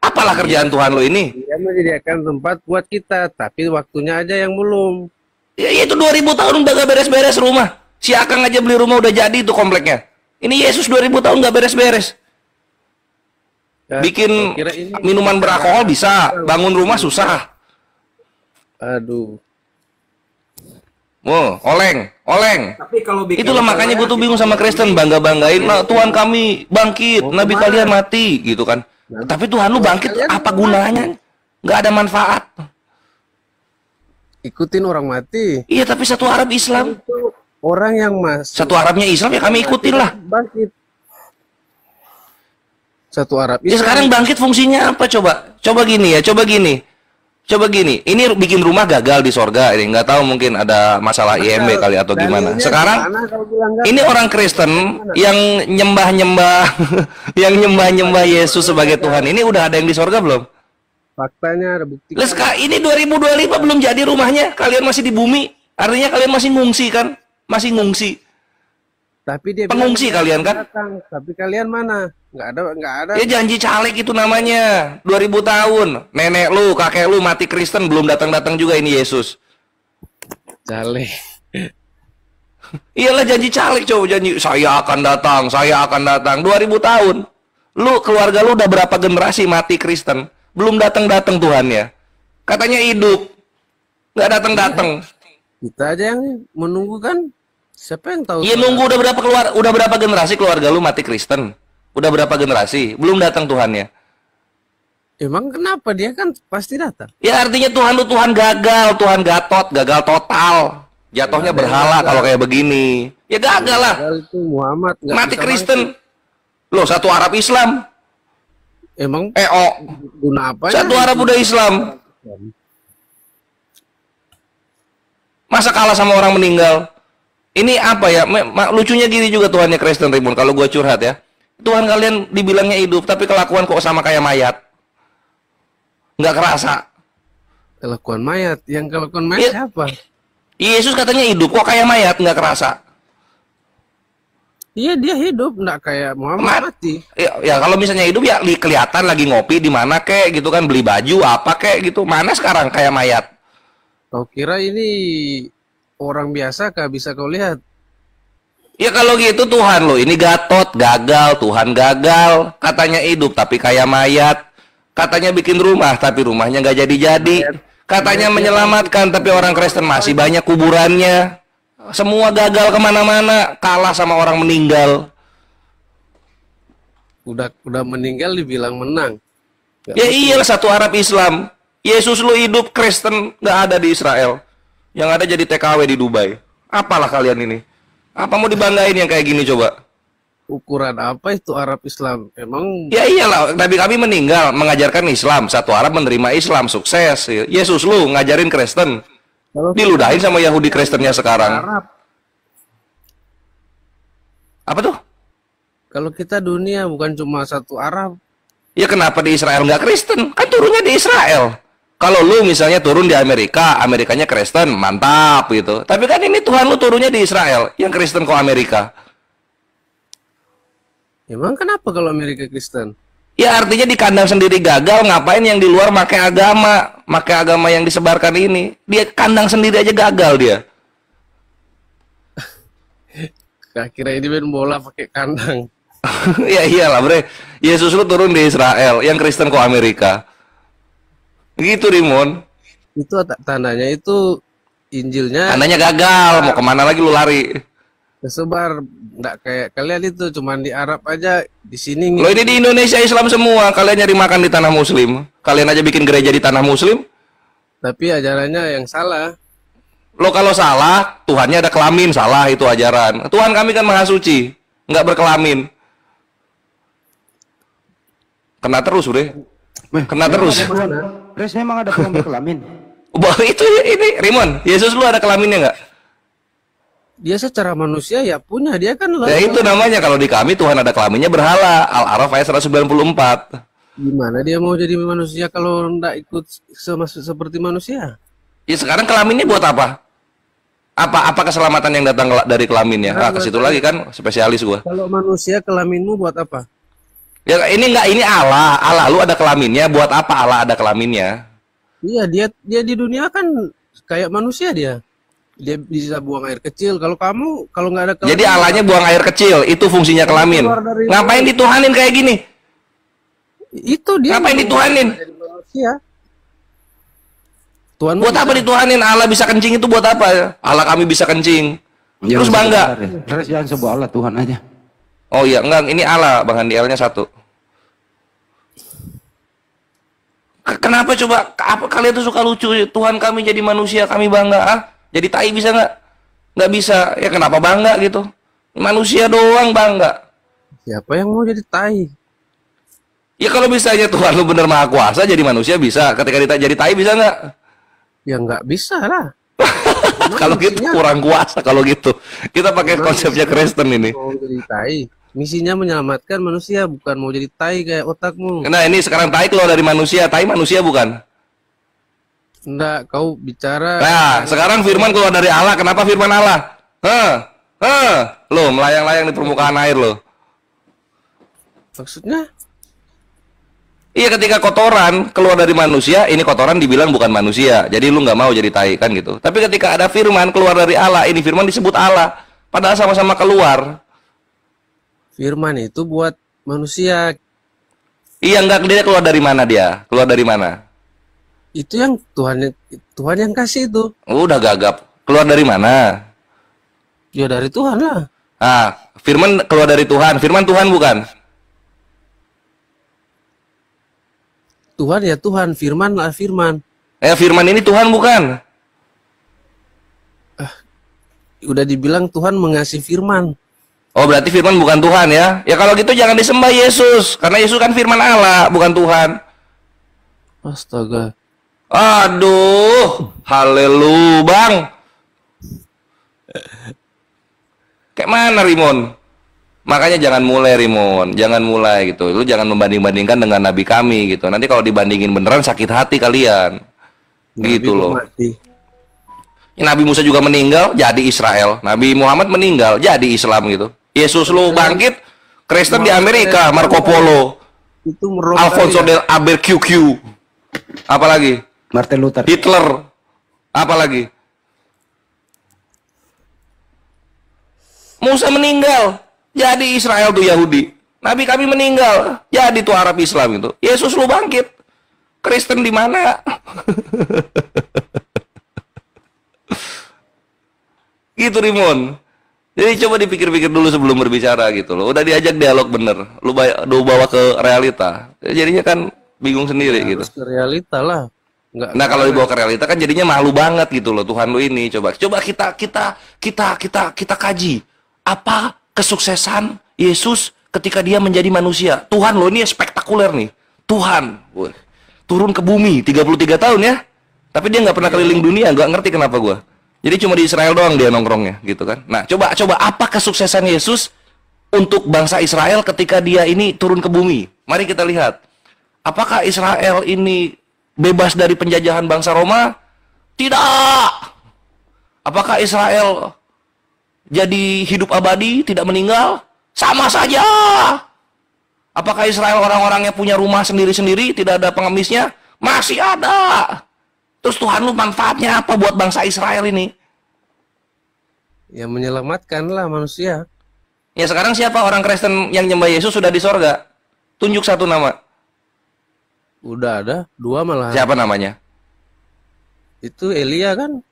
Apalah kerjaan Tuhan lo ini? Dia menyediakan tempat buat kita, tapi waktunya aja yang belum. Ya itu 2000 tahun udah gak beres-beres rumah. Si Akang aja beli rumah udah jadi itu kompleknya. Ini Yesus 2000 tahun gak beres-beres. Bikin minuman beralkohol bisa, bangun rumah susah. Aduh. Oleng. Tapi kalau bikin Itulah makanya gue tuh bingung sama Kristen, bangga-banggain, nah, Tuhan kami bangkit, Nabi kalian mati, gitu kan. Tapi Tuhan lu bangkit, apa gunanya? Nggak ada manfaat. Ikutin orang mati. Iya, tapi satu Arab Islam. Orang yang Satu Arabnya Islam ya kami ikutin lah. Bangkit. Satu Arab Ya sekarang bangkit fungsinya apa coba? Coba gini. Ini bikin rumah gagal di sorga. Ini nggak tahu mungkin ada masalah IMB kali atau gimana. Sekarang ini orang Kristen yang nyembah-nyembah yang nyembah-nyembah Yesus sebagai Tuhan. Ini udah ada yang di sorga belum? Faktanya ada bukti. Ini 2025 belum jadi rumahnya. Kalian masih di bumi. Artinya kalian masih ngungsi kan? Masih ngungsi. Tapi dia pengungsi kalian kan? Datang. Tapi kalian mana? Nggak ada. Ya janji caleg itu namanya. 2000 tahun. Nenek lu, kakek lu mati Kristen belum datang-datang juga ini Yesus. Caleg. Iyalah janji caleg coba janji saya akan datang 2000 tahun. Lu keluarga lu udah berapa generasi mati Kristen? Belum datang-datang Tuhannya. Katanya hidup. Nggak datang-datang. Kita aja yang menunggu kan. Siapa yang tahu? Iya nunggu udah berapa generasi keluarga lu mati Kristen? Udah berapa generasi? Belum datang Tuhannya. Emang kenapa dia kan pasti datang? Ya artinya Tuhan lu Tuhan gagal, Tuhan gagal total. Jatuhnya berhala kalau kayak begini. Ya gagal lah. Itu Muhammad mati Kristen. Loh satu Arab Islam. Emang guna apa? Satu Arab udah Islam. Masa kalah sama orang meninggal? Ini apa ya? Lucunya gini juga Tuhannya Kristen Rimon. Kalau gua curhat ya. Tuhan kalian dibilangnya hidup, tapi kelakuan kok sama kayak mayat. Nggak kerasa. Kelakuan mayat? Yang kelakuan mayat siapa? Yesus katanya hidup, kok kayak mayat, nggak kerasa. Iya dia hidup, nggak kayak Muhammad mati. Ya kalau misalnya hidup ya kelihatan lagi ngopi di mana kek gitu kan, beli baju apa kek gitu. Mana sekarang kayak mayat? Kau kira ini orang biasa kah bisa kau lihat? Ya kalau gitu Tuhan lo ini Gatot gagal, Tuhan gagal. Katanya hidup tapi kayak mayat. Katanya bikin rumah tapi rumahnya nggak jadi-jadi. Katanya menyelamatkan tapi orang Kristen masih banyak kuburannya. Semua gagal kemana-mana, kalah sama orang meninggal. Udah meninggal dibilang menang. Ya iyalah satu Arab Islam. Yesus lu hidup, Kristen nggak ada di Israel. Yang ada jadi TKW di Dubai. Apalah kalian ini? Apa mau dibanggain yang kayak gini coba? Ukuran apa itu Arab Islam? Emang? Ya iyalah, Nabi kami meninggal mengajarkan Islam. Satu Arab menerima Islam, sukses. Yesus lu ngajarin Kristen. Diludahin sama Yahudi Kristennya sekarang. Arab. Apa tuh? Kalau kita dunia bukan cuma satu Arab. Ya kenapa di Israel nggak Kristen? Kan turunnya di Israel. Kalau lu misalnya turun di Amerika, Amerikanya Kristen, mantap gitu. Tapi kan ini Tuhan lu turunnya di Israel, yang Kristen kok Amerika. Emang kenapa kalau Amerika Kristen? Ya artinya di kandang sendiri gagal, ngapain yang di luar pakai agama yang disebarkan ini? Dia kandang sendiri aja gagal dia. Kira ini main bola pakai kandang. Ya iyalah bre, Yesus lu turun di Israel, yang Kristen kok Amerika. Gitu Rimon. Itu tandanya itu Injilnya. Tandanya gagal, mau kemana lagi lu lari? Kesebar, nggak kayak kalian itu cuman di Arab aja, di sini. Lo ini di Indonesia Islam semua, kalian nyari makan di tanah Muslim. Kalian aja bikin gereja di tanah Muslim. Tapi ajarannya yang salah. Lo kalau salah, Tuhannya ada kelamin, salah itu ajaran. Tuhan kami kan maha suci, nggak berkelamin. Kena terus, bre. Kena terus. Res memang ada pengumbar kelamin. Wah, itu ini Rimon, Yesus lu ada kelaminnya nggak? Dia secara manusia ya punya, dia kan Ya itu namanya kalau di kami Tuhan ada kelaminnya berhala. Al-Araf ayat 194. Gimana dia mau jadi manusia kalau nggak ikut seperti manusia? Ya sekarang kelaminnya buat apa? Apa keselamatan yang datang dari kelaminnya? Ah, ke situ lagi kan spesialis gua. Kalau manusia kelaminmu buat apa? Ya ini enggak, ini Allah. Allah lu ada kelaminnya, buat apa Allah ada kelaminnya? Iya, dia di dunia kan kayak manusia dia. Dia bisa buang air kecil. Kalau kamu kalau nggak ada kelamin, jadi Allahnya buang air kecil, itu fungsinya kelamin. Ngapain dituhanin kayak gini? Itu dia. Ngapain dituhanin? Manusia. Tuhan buat apa dituhanin? Allah bisa kencing itu buat apa? Allah kami bisa kencing. Terus bangga. Terus jangan sebut Allah, Tuhan aja. Oh iya, enggak, ini Allah, Bang Andi, L-nya 1. Kenapa coba? Apa kalian tuh suka lucu? Tuhan kami jadi manusia, kami bangga. Ah, jadi tai bisa nggak? Nggak bisa. Ya kenapa bangga gitu? Manusia doang bangga. Siapa yang mau jadi tai? Ya kalau misalnya Tuhan lu bener maha kuasa jadi manusia bisa. Ketika jadi tai bisa nggak? Ya nggak bisa lah. Kalau gitu kurang kuasa kalau gitu. Kita pakai konsepnya Kristen ini. Mau jadi tai. Misinya menyelamatkan manusia, bukan mau jadi tai kayak otakmu. Nah ini sekarang tai keluar dari manusia. Tai manusia bukan? Enggak, kau bicara. Nah sekarang firman keluar dari Allah. Kenapa firman Allah? Lo melayang-layang di permukaan air lo. Maksudnya? Iya, ketika kotoran keluar dari manusia, ini kotoran dibilang bukan manusia. Jadi lu nggak mau jadi tai kan gitu. Tapi ketika ada firman keluar dari Allah, ini firman disebut Allah. Padahal sama-sama keluar. Firman itu buat manusia. Iya, enggak, dia keluar dari mana dia? Keluar dari mana? Itu yang Tuhan yang kasih itu. Udah gagap. Keluar dari mana? Ya dari Tuhan lah. Ah, firman keluar dari Tuhan. Firman Tuhan bukan? Tuhan ya Tuhan, firman lah firman. Firman ini Tuhan bukan? Udah dibilang Tuhan mengasih firman. Oh, berarti firman bukan Tuhan ya? Ya kalau gitu jangan disembah Yesus. Karena Yesus kan firman Allah, bukan Tuhan. Astaga. Aduh, haleluya bang. Kayak mana Rimon? Makanya jangan mulai Rimon, jangan mulai gitu. Lu jangan membanding-bandingkan dengan nabi kami gitu. Nanti kalau dibandingin beneran sakit hati kalian. Gitu loh. Nabi Musa juga meninggal, jadi Israel. Nabi Muhammad meninggal, jadi Islam gitu. Yesus lu bangkit, Kristen di Amerika, Marco Polo. Itu Alfonso del Albuquerque. Apalagi? Martin Luther. Hitler. Apalagi? Musa meninggal, jadi Israel tuh Yahudi. Nabi kami meninggal, jadi tuh Arab Islam itu. Yesus lu bangkit, Kristen di mana? Gitu Rimon. Jadi coba dipikir-pikir dulu sebelum berbicara gitu loh. Udah diajak dialog bener, lu bawa ke realita. Jadinya kan bingung sendiri ya, gitu. Harus ke realita lah. Nah kalau dibawa ke realita kan jadinya malu banget gitu loh. Tuhan lu ini coba kita kaji apa kesuksesan Yesus ketika dia menjadi manusia. Tuhan lo ini spektakuler nih. Tuhan turun ke bumi 33 tahun ya. Tapi dia nggak pernah keliling dunia, nggak ngerti kenapa gua. Jadi cuma di Israel doang dia nongkrongnya gitu kan. Nah coba apa kesuksesan Yesus untuk bangsa Israel ketika dia ini turun ke bumi. Mari kita lihat. Apakah Israel ini bebas dari penjajahan bangsa Roma? Tidak. Apakah Israel jadi hidup abadi, tidak meninggal? Sama saja. Apakah Israel orang-orang yang punya rumah sendiri-sendiri, tidak ada pengemisnya? Masih ada. Terus Tuhan lu manfaatnya apa buat bangsa Israel ini? Ya menyelamatkan lah manusia. Ya sekarang siapa orang Kristen yang nyembah Yesus sudah di sorga? Tunjuk satu nama. Udah ada 2 malah. Siapa namanya? Itu Elia kan?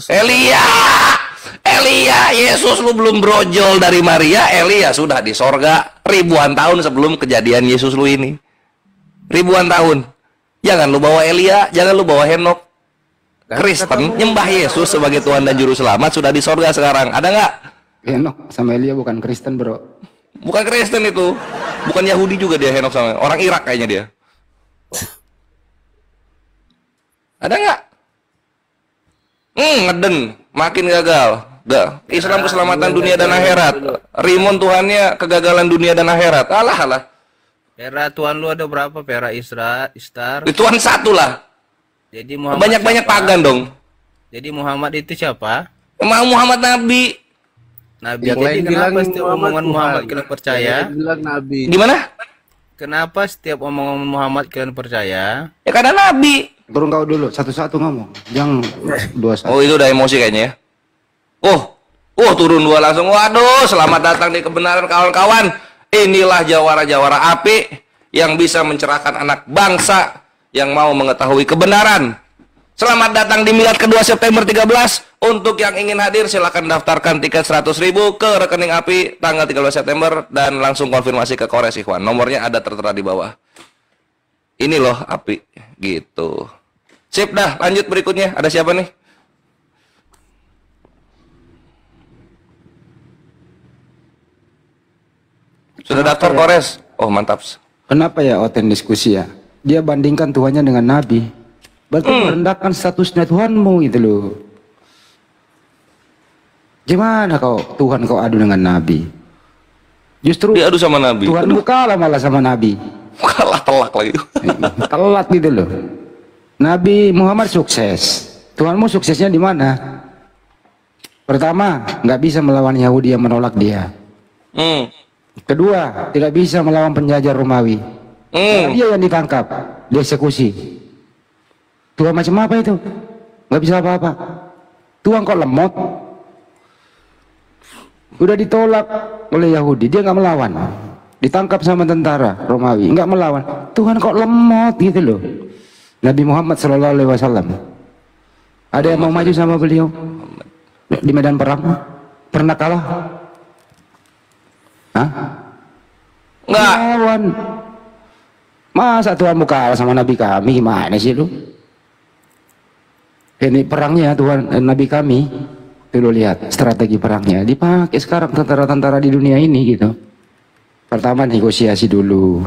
Elia! Elia, Yesus lu belum brojol dari Maria, Elia sudah di sorga ribuan tahun sebelum kejadian Yesus lu ini. Ribuan tahun. Jangan lu bawa Elia, jangan lu bawa Henok. Kristen nyembah Yesus sebagai Tuhan dan Juru Selamat sudah di sorga sekarang. Ada nggak? Henok sama Elia bukan Kristen, bro. Bukan Kristen itu. Bukan Yahudi juga dia, Henok sama. Orang Irak kayaknya dia. Ada nggak? Ngeden, makin gagal. Islam keselamatan dunia dan akhirat. Rimon Tuhannya kegagalan dunia dan akhirat. Alah. Pera Tuhan lu ada berapa? Pera Istar. Tuhan satu lah. Jadi Muhammad Banyak-banyak pagan dong. Jadi Muhammad itu siapa? Muhammad Nabi. Nabi. Yang Jadi lain kenapa bilang setiap Muhammad omongan Tuhan. Muhammad kalian percaya? Yang bilang Nabi. Gimana? Kenapa setiap omongan Muhammad kalian percaya? Ya karena Nabi. Turun kau dulu, satu-satu ngomong. Jangan 2-1. Oh itu udah emosi kayaknya ya. Turun 2 langsung. Waduh, selamat datang di kebenaran kawan-kawan. Inilah jawara-jawara api yang bisa mencerahkan anak bangsa yang mau mengetahui kebenaran. Selamat datang di Milad kedua September 13. Untuk yang ingin hadir silakan daftarkan tiket 100.000 ke rekening api tanggal 13 September dan langsung konfirmasi ke Kores Ikhwan. Nomornya ada tertera di bawah. Ini loh api gitu. Sip dah, lanjut berikutnya. Ada siapa nih? Sudah daftar Kores? Oh mantap. Kenapa ya Oten diskusi ya? Dia bandingkan Tuhannya dengan Nabi. Berarti merendahkan statusnya Tuhanmu gitu loh. Gimana Tuhan kau adu dengan Nabi? Justru diadu sama Nabi. Tuhanmu kalah malah sama Nabi. Kalah telak lagi. Telat gitu loh. Nabi Muhammad sukses. Tuhanmu suksesnya di mana? Pertama, nggak bisa melawan Yahudi yang menolak dia. Kedua, tidak bisa melawan penjajah Romawi. Dia yang ditangkap, dieksekusi. Tuhan macam apa itu? Nggak bisa apa-apa. Tuhan kok lemot? Udah ditolak oleh Yahudi, dia nggak melawan. Ditangkap sama tentara Romawi, nggak melawan. Tuhan kok lemot gitu loh. Nabi Muhammad SAW. Ada yang mau maju sama beliau di medan perang? Pernah kalah? Hah? Nggak. Lawan. Masa Tuhan mau kalah sama Nabi kami? Gimana sih lu? Ini perangnya Tuhan Nabi kami. Tuh lihat strategi perangnya dipakai sekarang tentara-tentara di dunia ini gitu. Pertama negosiasi dulu.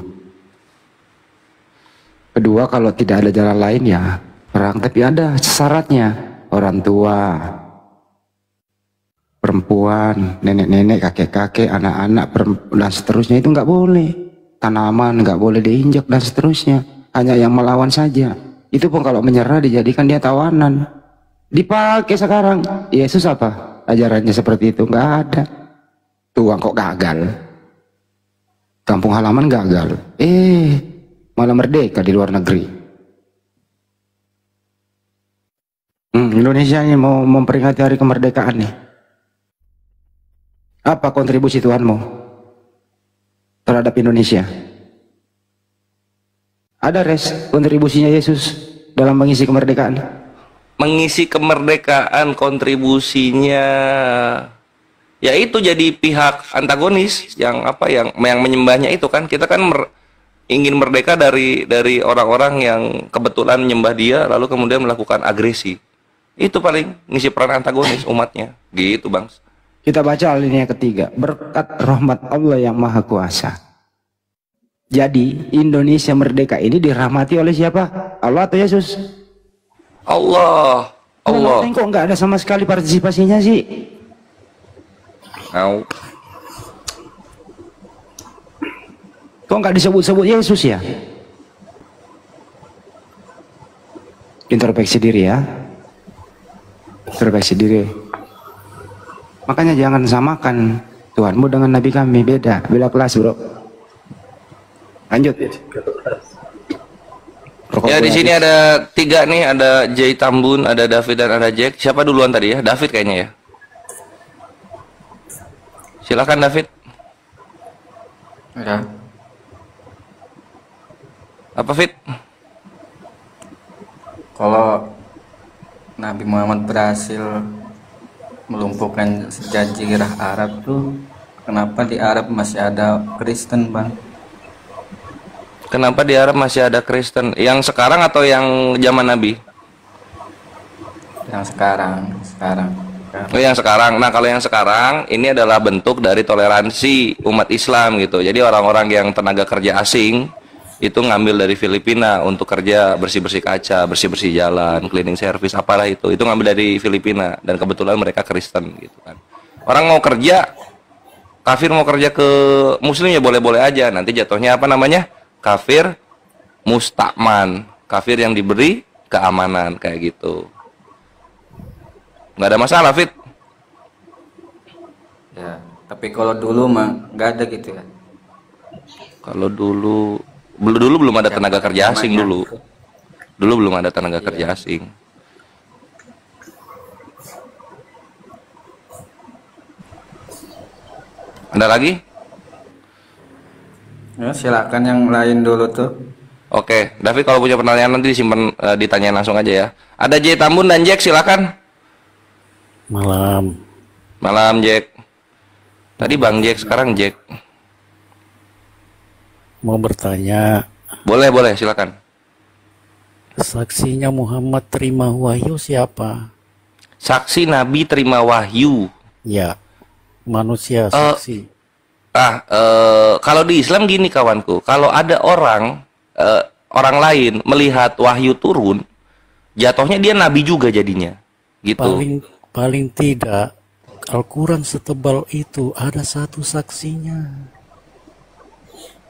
Kedua kalau tidak ada jalan lain ya perang, tapi ada syaratnya. Orang tua, perempuan, nenek-nenek, kakek-kakek, anak-anak dan seterusnya itu nggak boleh. Tanaman nggak boleh diinjak dan seterusnya. Hanya yang melawan saja. Itu pun kalau menyerah dijadikan dia tawanan. Dipakai sekarang. Yesus apa? Ajarannya seperti itu nggak ada. Tuhan kok gagal. Kampung halaman gagal. Malah merdeka di luar negeri. Indonesia ini mau memperingati hari kemerdekaan nih. Apa kontribusi Tuhanmu terhadap Indonesia? Ada kontribusinya Yesus dalam mengisi kemerdekaan? Mengisi kemerdekaan kontribusinya ya itu jadi pihak antagonis yang menyembahnya itu kan. Kita kan ingin merdeka dari orang-orang yang kebetulan menyembah dia lalu kemudian melakukan agresi. Itu paling ngisi peran antagonis umatnya gitu Bang. Kita baca alinea ketiga. Berkat rahmat Allah yang maha kuasa. Jadi Indonesia merdeka ini dirahmati oleh siapa? Allah atau Yesus? Allah. Kok nggak ada sama sekali partisipasinya sih? Kok nggak disebut-sebut Yesus ya? Introspeksi diri ya. Introspeksi diri. Makanya jangan samakan Tuhanmu dengan Nabi kami, beda kelas bro. Lanjut. Ya di sini ada 3 nih, ada Jay Tambun, ada David dan ada Jack. Siapa duluan tadi ya? David kayaknya ya. Silakan David. Ya. Apa Fit? Kalau Nabi Muhammad berhasil melumpuhkan Jazirah Arab tuh, kenapa di Arab masih ada Kristen, Bang? Kenapa di Arab masih ada Kristen? Yang sekarang atau yang zaman Nabi? Yang sekarang. Oh, yang sekarang. Nah, kalau yang sekarang ini adalah bentuk dari toleransi umat Islam gitu. Jadi orang-orang yang tenaga kerja asing itu ngambil dari Filipina untuk kerja bersih-bersih kaca, bersih-bersih jalan, cleaning service, apalah itu ngambil dari Filipina, dan kebetulan mereka Kristen gitu kan. Orang mau kerja, kafir mau kerja ke Muslim ya boleh-boleh aja, nanti jatuhnya apa namanya? Kafir mustakman, kafir yang diberi keamanan kayak gitu. Nggak ada masalah, Fit. Ya, tapi kalau dulu mah nggak ada gitu ya. Kalau dulu belum ada tenaga kerja asing dulu. Dulu belum ada tenaga kerja asing. Ada lagi? Ya, silakan yang lain dulu tuh. Oke, David kalau punya pertanyaan nanti disimpan, ditanyain langsung aja ya. Ada Jay Tambun dan Jack, silakan. Malam. Malam Jack. Tadi Bang Jack, sekarang Jack. Mau bertanya. Boleh, silakan. Saksinya Muhammad terima wahyu siapa? Saksi Nabi terima wahyu. Ya, manusia saksi. Kalau di Islam gini kawanku, kalau ada orang lain melihat wahyu turun, jatuhnya dia nabi juga jadinya, gitu. Paling tidak Al-Quran setebal itu ada satu saksinya.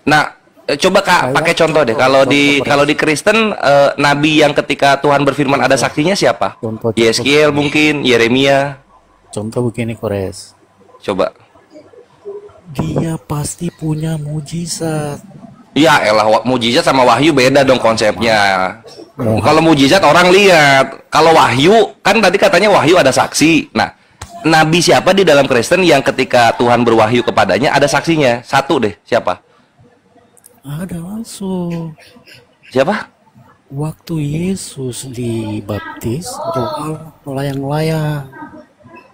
Nah, coba Kak pakai contoh deh. Kalau di Kristen, nabi yang ketika Tuhan berfirman ada saksinya siapa? Yeskiel mungkin, Yeremia. Contoh begini Kores. Coba. Dia pasti punya mujizat. Ya elah, mujizat sama wahyu beda dong konsepnya. Kalau mujizat orang lihat, kalau wahyu kan tadi katanya wahyu ada saksi. Nah, nabi siapa di dalam Kristen yang ketika Tuhan berwahyu kepadanya ada saksinya? Satu deh, siapa? Ada langsung. Siapa? Waktu Yesus dibaptis, doa melayang-layang.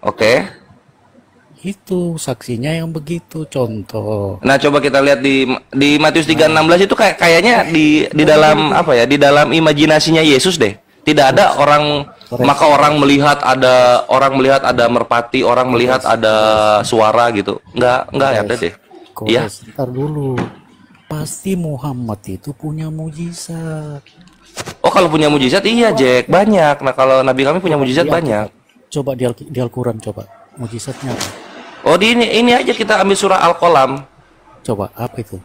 Oke. Itu saksinya yang begitu, contoh. Nah, coba kita lihat di Matius 3:16 itu kayaknya di dalam apa ya? Di dalam imajinasinya Yesus deh. Tidak ada orang, maka orang melihat ada merpati, orang melihat ada suara gitu. Enggak ada deh. Iya. Ntar dulu. Pasti Muhammad itu punya mujizat. Oh, kalau punya mujizat iya Jack, banyak. Nah, kalau nabi kami punya mujizat banyak. Coba di Al-Quran coba. Mujizatnya apa? Oh, di ini aja kita ambil surah Al-Qalam. Coba apa itu?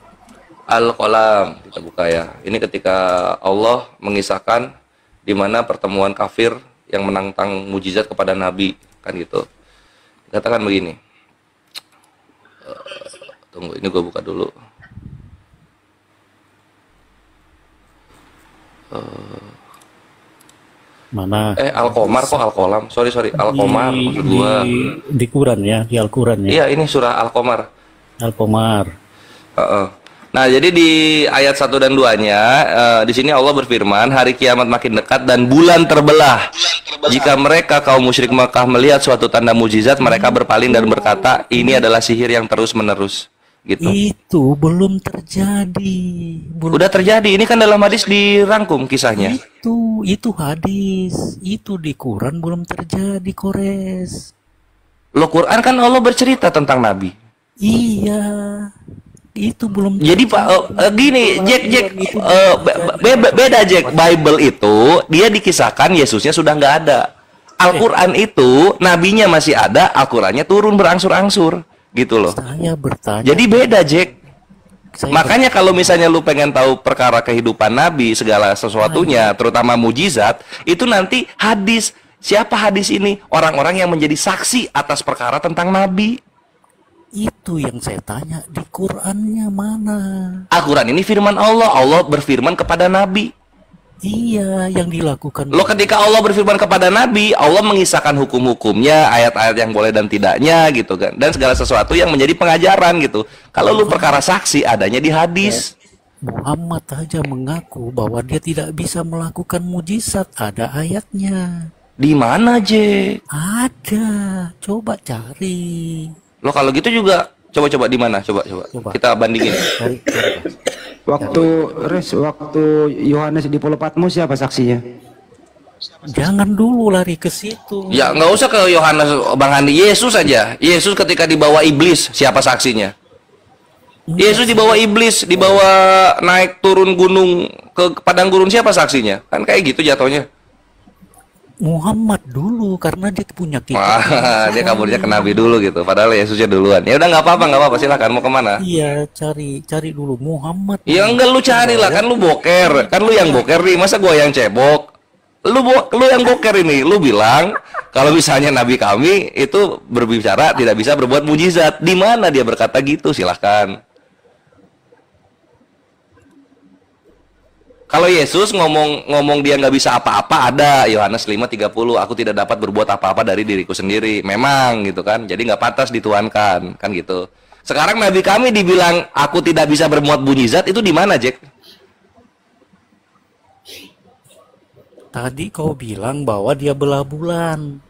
Al-Qalam, kita buka ya. Ini ketika Allah mengisahkan di mana pertemuan kafir yang menantang mujizat kepada nabi, kan gitu. Katakan begini. Tunggu, ini gue buka dulu. Mana? Al-Qamar kok Al-Qalam? Sorry, Al-Qamar maksud gua. Di Quran ya, di Al-Quran ya. Iya, ini surah Al-Qamar. Al-Qamar. Nah, jadi di ayat 1 dan 2-nya di sini Allah berfirman, hari kiamat makin dekat dan bulan terbelah. Jika mereka kaum musyrik Makkah melihat suatu tanda mujizat, mereka berpaling dan berkata, ini adalah sihir yang terus-menerus. Gitu. Itu belum terjadi. Udah terjadi. Ini kan dalam hadis dirangkum kisahnya. Itu hadis. Itu di Quran belum terjadi, Kores. Loh, Quran kan Allah bercerita tentang Nabi. Iya. Itu belum. Jadi Pak, gini, Jack, beda Jack. Bible itu dia dikisahkan Yesusnya sudah nggak ada. Al-Quran itu nabinya masih ada, Al-Qurannya turun berangsur-angsur. Gitu loh. Saya bertanya. Jadi beda Jack. Makanya kalau misalnya lu pengen tahu perkara kehidupan Nabi, segala sesuatunya, terutama mujizat, itu nanti hadis. Siapa hadis ini? Orang-orang yang menjadi saksi atas perkara tentang Nabi. Itu yang saya tanya, di Qur'annya mana? Al-Quran ini firman Allah. Allah berfirman kepada Nabi. Iya, yang dilakukan. Lo ketika Allah berfirman kepada Nabi, Allah mengisahkan hukum-hukumnya, ayat-ayat yang boleh dan tidaknya gitu kan, dan segala sesuatu yang menjadi pengajaran gitu. Kalau lu perkara saksi adanya di hadis. Muhammad aja mengaku bahwa dia tidak bisa melakukan mujizat, ada ayatnya. Di mana, J? Ada, coba cari. Lo kalau gitu juga coba di mana? Coba. Kita bandingin. Waktu Yohanes di Pulau Patmos siapa saksinya? Jangan dulu lari ke situ. Ya nggak usah ke Yohanes, Bang Andi. Yesus aja. Yesus ketika dibawa iblis, siapa saksinya? Yesus dibawa iblis, dibawa naik turun gunung ke padang gurun, siapa saksinya? Kan kayak gitu jatuhnya. Muhammad dulu karena dia punya kitab. Wah, dia kaburnya ke Nabi dulu gitu. Padahal Yesusnya duluan. Ya udah nggak apa-apa. Silakan mau kemana? Iya, cari dulu Muhammad. Ya enggak, lu cari lah, kan lu boker. Kan lu yang boker nih, masa gua yang cebok? Lu yang boker ini. Lu bilang kalau misalnya Nabi kami itu berbicara tidak bisa berbuat mujizat. Di mana dia berkata gitu? Silakan. Kalau Yesus ngomong dia nggak bisa apa-apa, ada Yohanes 5:30, aku tidak dapat berbuat apa-apa dari diriku sendiri. Memang gitu kan, jadi nggak pantas dituankan, kan gitu. Sekarang Nabi kami dibilang aku tidak bisa berbuat mujizat, itu di mana, Jack? Tadi kau bilang bahwa dia belah bulan.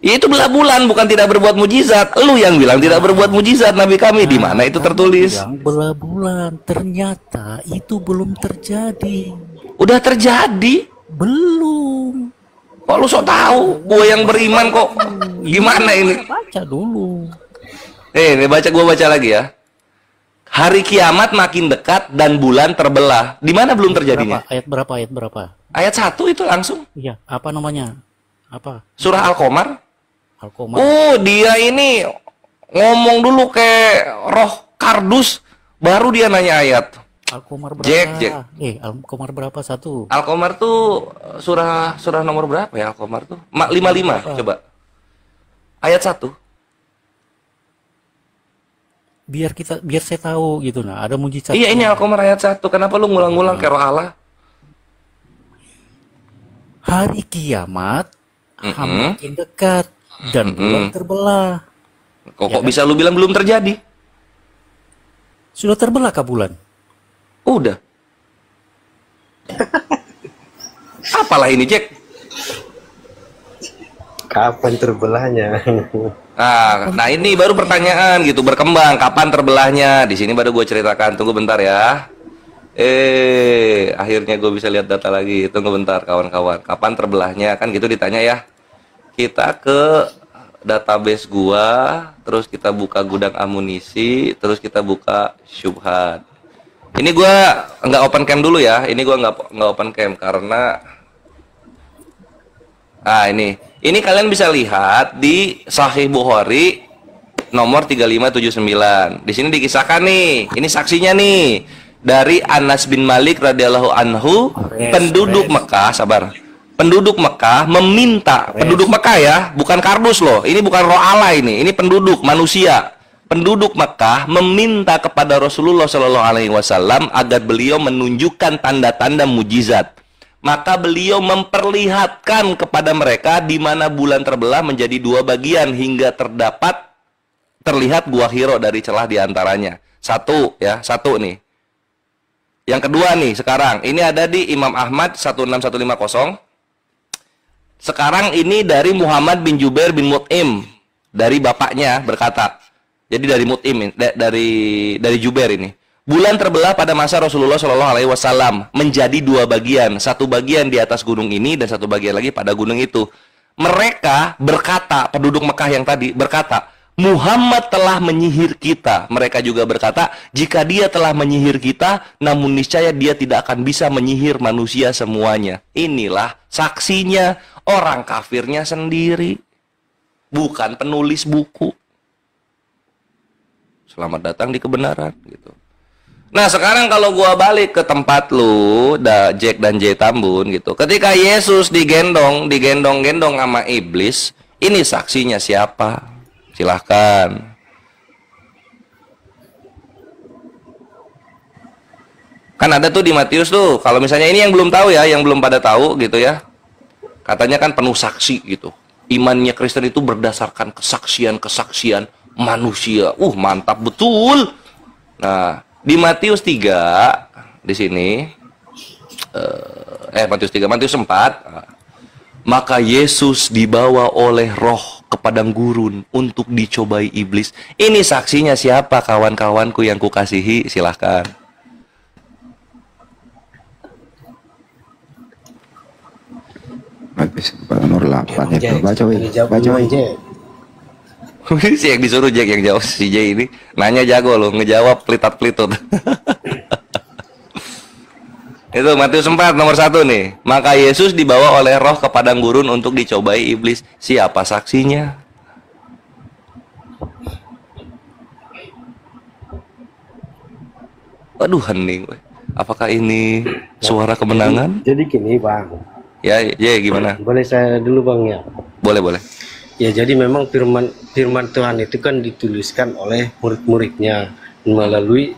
Ya, itu belah bulan, bukan tidak berbuat mujizat. Lu yang bilang tidak berbuat mujizat, Nabi kami. Di mana itu tertulis? Yang belah bulan, ternyata itu belum terjadi. Udah terjadi? Belum. Kok lu sok tahu? Gue yang beriman kok. Gimana ini? Baca dulu. Ini gua baca lagi ya. Hari kiamat makin dekat dan bulan terbelah. Di mana belum terjadinya? Ayat berapa? Ayat 1 itu langsung. Iya, apa namanya? Apa? Surah Al-Qamar. Al-Qamar. Dia ini ngomong dulu kayak roh kardus, baru dia nanya ayat. Al-Qamar berapa? Jack. Al-Qamar berapa satu? Al-Qamar tuh surah nomor berapa ya Al-Qamar tuh? 55, coba. Ayat 1. Biar saya tahu gitu, nah, ada mujizat. Iya, ini Al-Qamar ayat 1. Kenapa lu ngulang-ngulang kayak roh Allah? Hari kiamat makin dekat dan bulan terbelah. Kok bisa lu bilang belum terjadi? Sudah terbelah kah bulan? Udah. Apalah ini, Jack? Kapan terbelahnya? Nah ini baru pertanyaan gitu, berkembang. Kapan terbelahnya? Di sini baru gue ceritakan. Tunggu bentar ya. Akhirnya gue bisa lihat data lagi. Tunggu bentar kawan-kawan. Kapan terbelahnya? Kan gitu ditanya ya. Kita ke database gua, terus kita buka gudang amunisi, terus kita buka syubhat. Ini gua nggak open cam dulu ya. Ini gua nggak open cam karena ini kalian bisa lihat di Sahih Bukhari nomor 3579. Di sini dikisahkan nih. Ini saksinya nih dari Anas bin Malik radhiyallahu anhu, penduduk Mekah, penduduk Mekah meminta, penduduk Mekah ya, bukan kardus loh, ini bukan roh Allah ini penduduk manusia. Penduduk Mekah meminta kepada Rasulullah Shallallahu Alaihi Wasallam agar beliau menunjukkan tanda-tanda mujizat. Maka beliau memperlihatkan kepada mereka di mana bulan terbelah menjadi dua bagian hingga terlihat gua Hiro dari celah diantaranya. Satu nih. Yang kedua nih sekarang, ini ada di Imam Ahmad 16150. Sekarang ini dari Muhammad bin Jubair bin Mut'im, dari bapaknya berkata. Jadi dari Mut'im, dari Jubair ini. Bulan terbelah pada masa Rasulullah Shallallahu Alaihi Wasallam menjadi dua bagian, satu bagian di atas gunung ini dan satu bagian lagi pada gunung itu. Mereka berkata, penduduk Mekah yang tadi berkata, Muhammad telah menyihir kita. Mereka juga berkata, jika dia telah menyihir kita, namun niscaya dia tidak akan bisa menyihir manusia semuanya. Inilah saksinya orang kafirnya sendiri, bukan penulis buku. Selamat datang di kebenaran gitu. Nah, sekarang kalau gua balik ke tempat lu, Jack dan J Tambun gitu. Ketika Yesus digendong-gendong sama iblis, ini saksinya siapa? Silahkan. Kan ada tuh di Matius tuh, kalau misalnya ini yang belum tahu ya, yang belum pada tahu gitu ya. Katanya kan penuh saksi gitu. Imannya Kristen itu berdasarkan kesaksian-kesaksian manusia. Mantap betul. Nah, di Matius 3 di sini Matius 4, maka Yesus dibawa oleh roh ke padang gurun untuk dicobai iblis. Ini saksinya siapa kawan-kawanku yang kukasihi? Silahkan. Matius 4 nomor 8 itu. Baca weh. Si yang disuruh Jack yang jawab, si J ini nanya jago loh, ngejawab pelitat-pelitut. Itu Matius 4 nomor 1 nih. Maka Yesus dibawa oleh roh ke padang gurun untuk dicobai iblis. Siapa saksinya? Aduh, hening. Apakah ini suara kemenangan? Jadi gini Bang. Ya, gimana? Boleh saya dulu Bang ya? Boleh. Ya jadi memang firman Tuhan itu kan dituliskan oleh murid-muridnya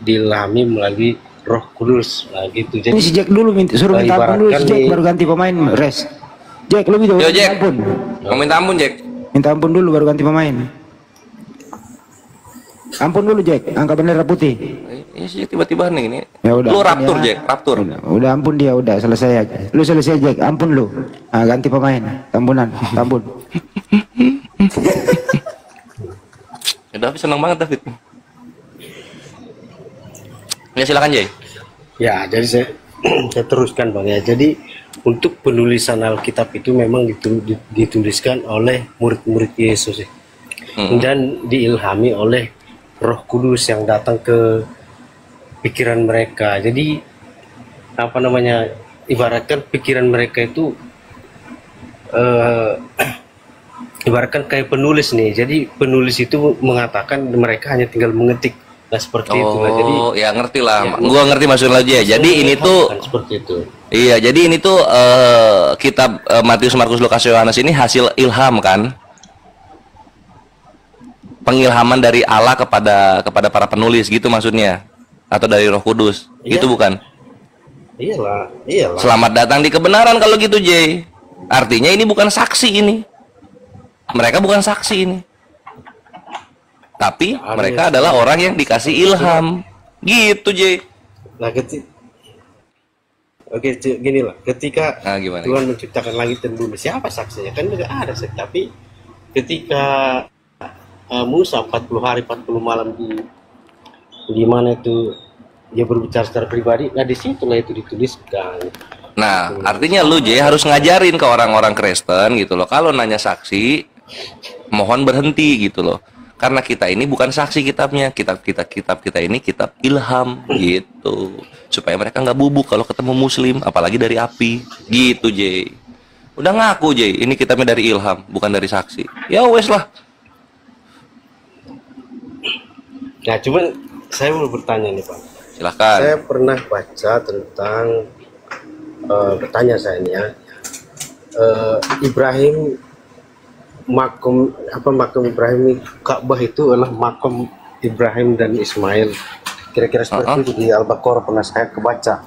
diilhami melalui Roh Kudus. Nah gitu. Jadi ini si Jack dulu suruh minta ampun dulu si Jack baru ganti pemain res. Jack lu minta ampun. Mau minta ampun Jack? Minta ampun dulu baru ganti pemain. Ampun dulu Jack, angka bendera putih. Ini sih tiba-tiba nih ini. Ya udah. Lu raptur ya. Jack, raptur. Udah ampun dia, udah selesai aja. Lu selesai Jack, ampun lu. Nah, ganti pemain, tambun. Ya David senang banget David. Ya silakan Jay. Ya jadi saya teruskan Bang ya. Jadi untuk penulisan Alkitab itu memang dituliskan oleh murid-murid Yesus dan diilhami oleh Roh Kudus yang datang ke pikiran mereka. Jadi ibaratkan pikiran mereka itu ibaratkan kayak penulis nih. Jadi penulis itu mengatakan mereka hanya tinggal mengetik. Nah seperti itu. Nah, jadi ya ngerti lah. Gua ngerti maksudnya aja. Jadi ini tuh seperti itu. Iya, jadi ini tuh kitab Matius, Markus, Lukas, Yohanes ini hasil ilham kan? Pengilhaman dari Allah kepada para penulis gitu maksudnya. Atau dari Roh Kudus. Iya. Gitu bukan? Iyalah. Selamat datang di kebenaran kalau gitu, Jay. Artinya ini bukan saksi ini. Mereka bukan saksi ini. Tapi mereka adalah orang yang dikasih ilham. Gitu, Jay. Nah, gini lah. Ketika Tuhan menciptakan langit dan bumi, siapa saksinya? Kan tidak ada saksi. Tapi ketika Musa 40 hari 40 malam di mana itu dia berbicara secara pribadi, nah disitulah itu dituliskan. Nah, artinya lu Jay harus ngajarin ke orang-orang Kristen gitu loh. Kalau nanya saksi, mohon berhenti gitu loh. Karena kita ini bukan saksi kitabnya, kitab kita ini kitab ilham gitu. Supaya mereka nggak bubuk kalau ketemu Muslim, apalagi dari api. Gitu Jay. Udah ngaku Jay, ini kitabnya dari ilham, bukan dari saksi. Ya wes lah. Nah, cuman saya mau bertanya nih Pak. Silahkan. Saya pernah baca tentang bertanya saya ini ya. Ibrahim makom Ibrahim, Ka'bah itu adalah makom Ibrahim dan Ismail. Kira-kira seperti itu di Al-Baqarah pernah saya kebaca.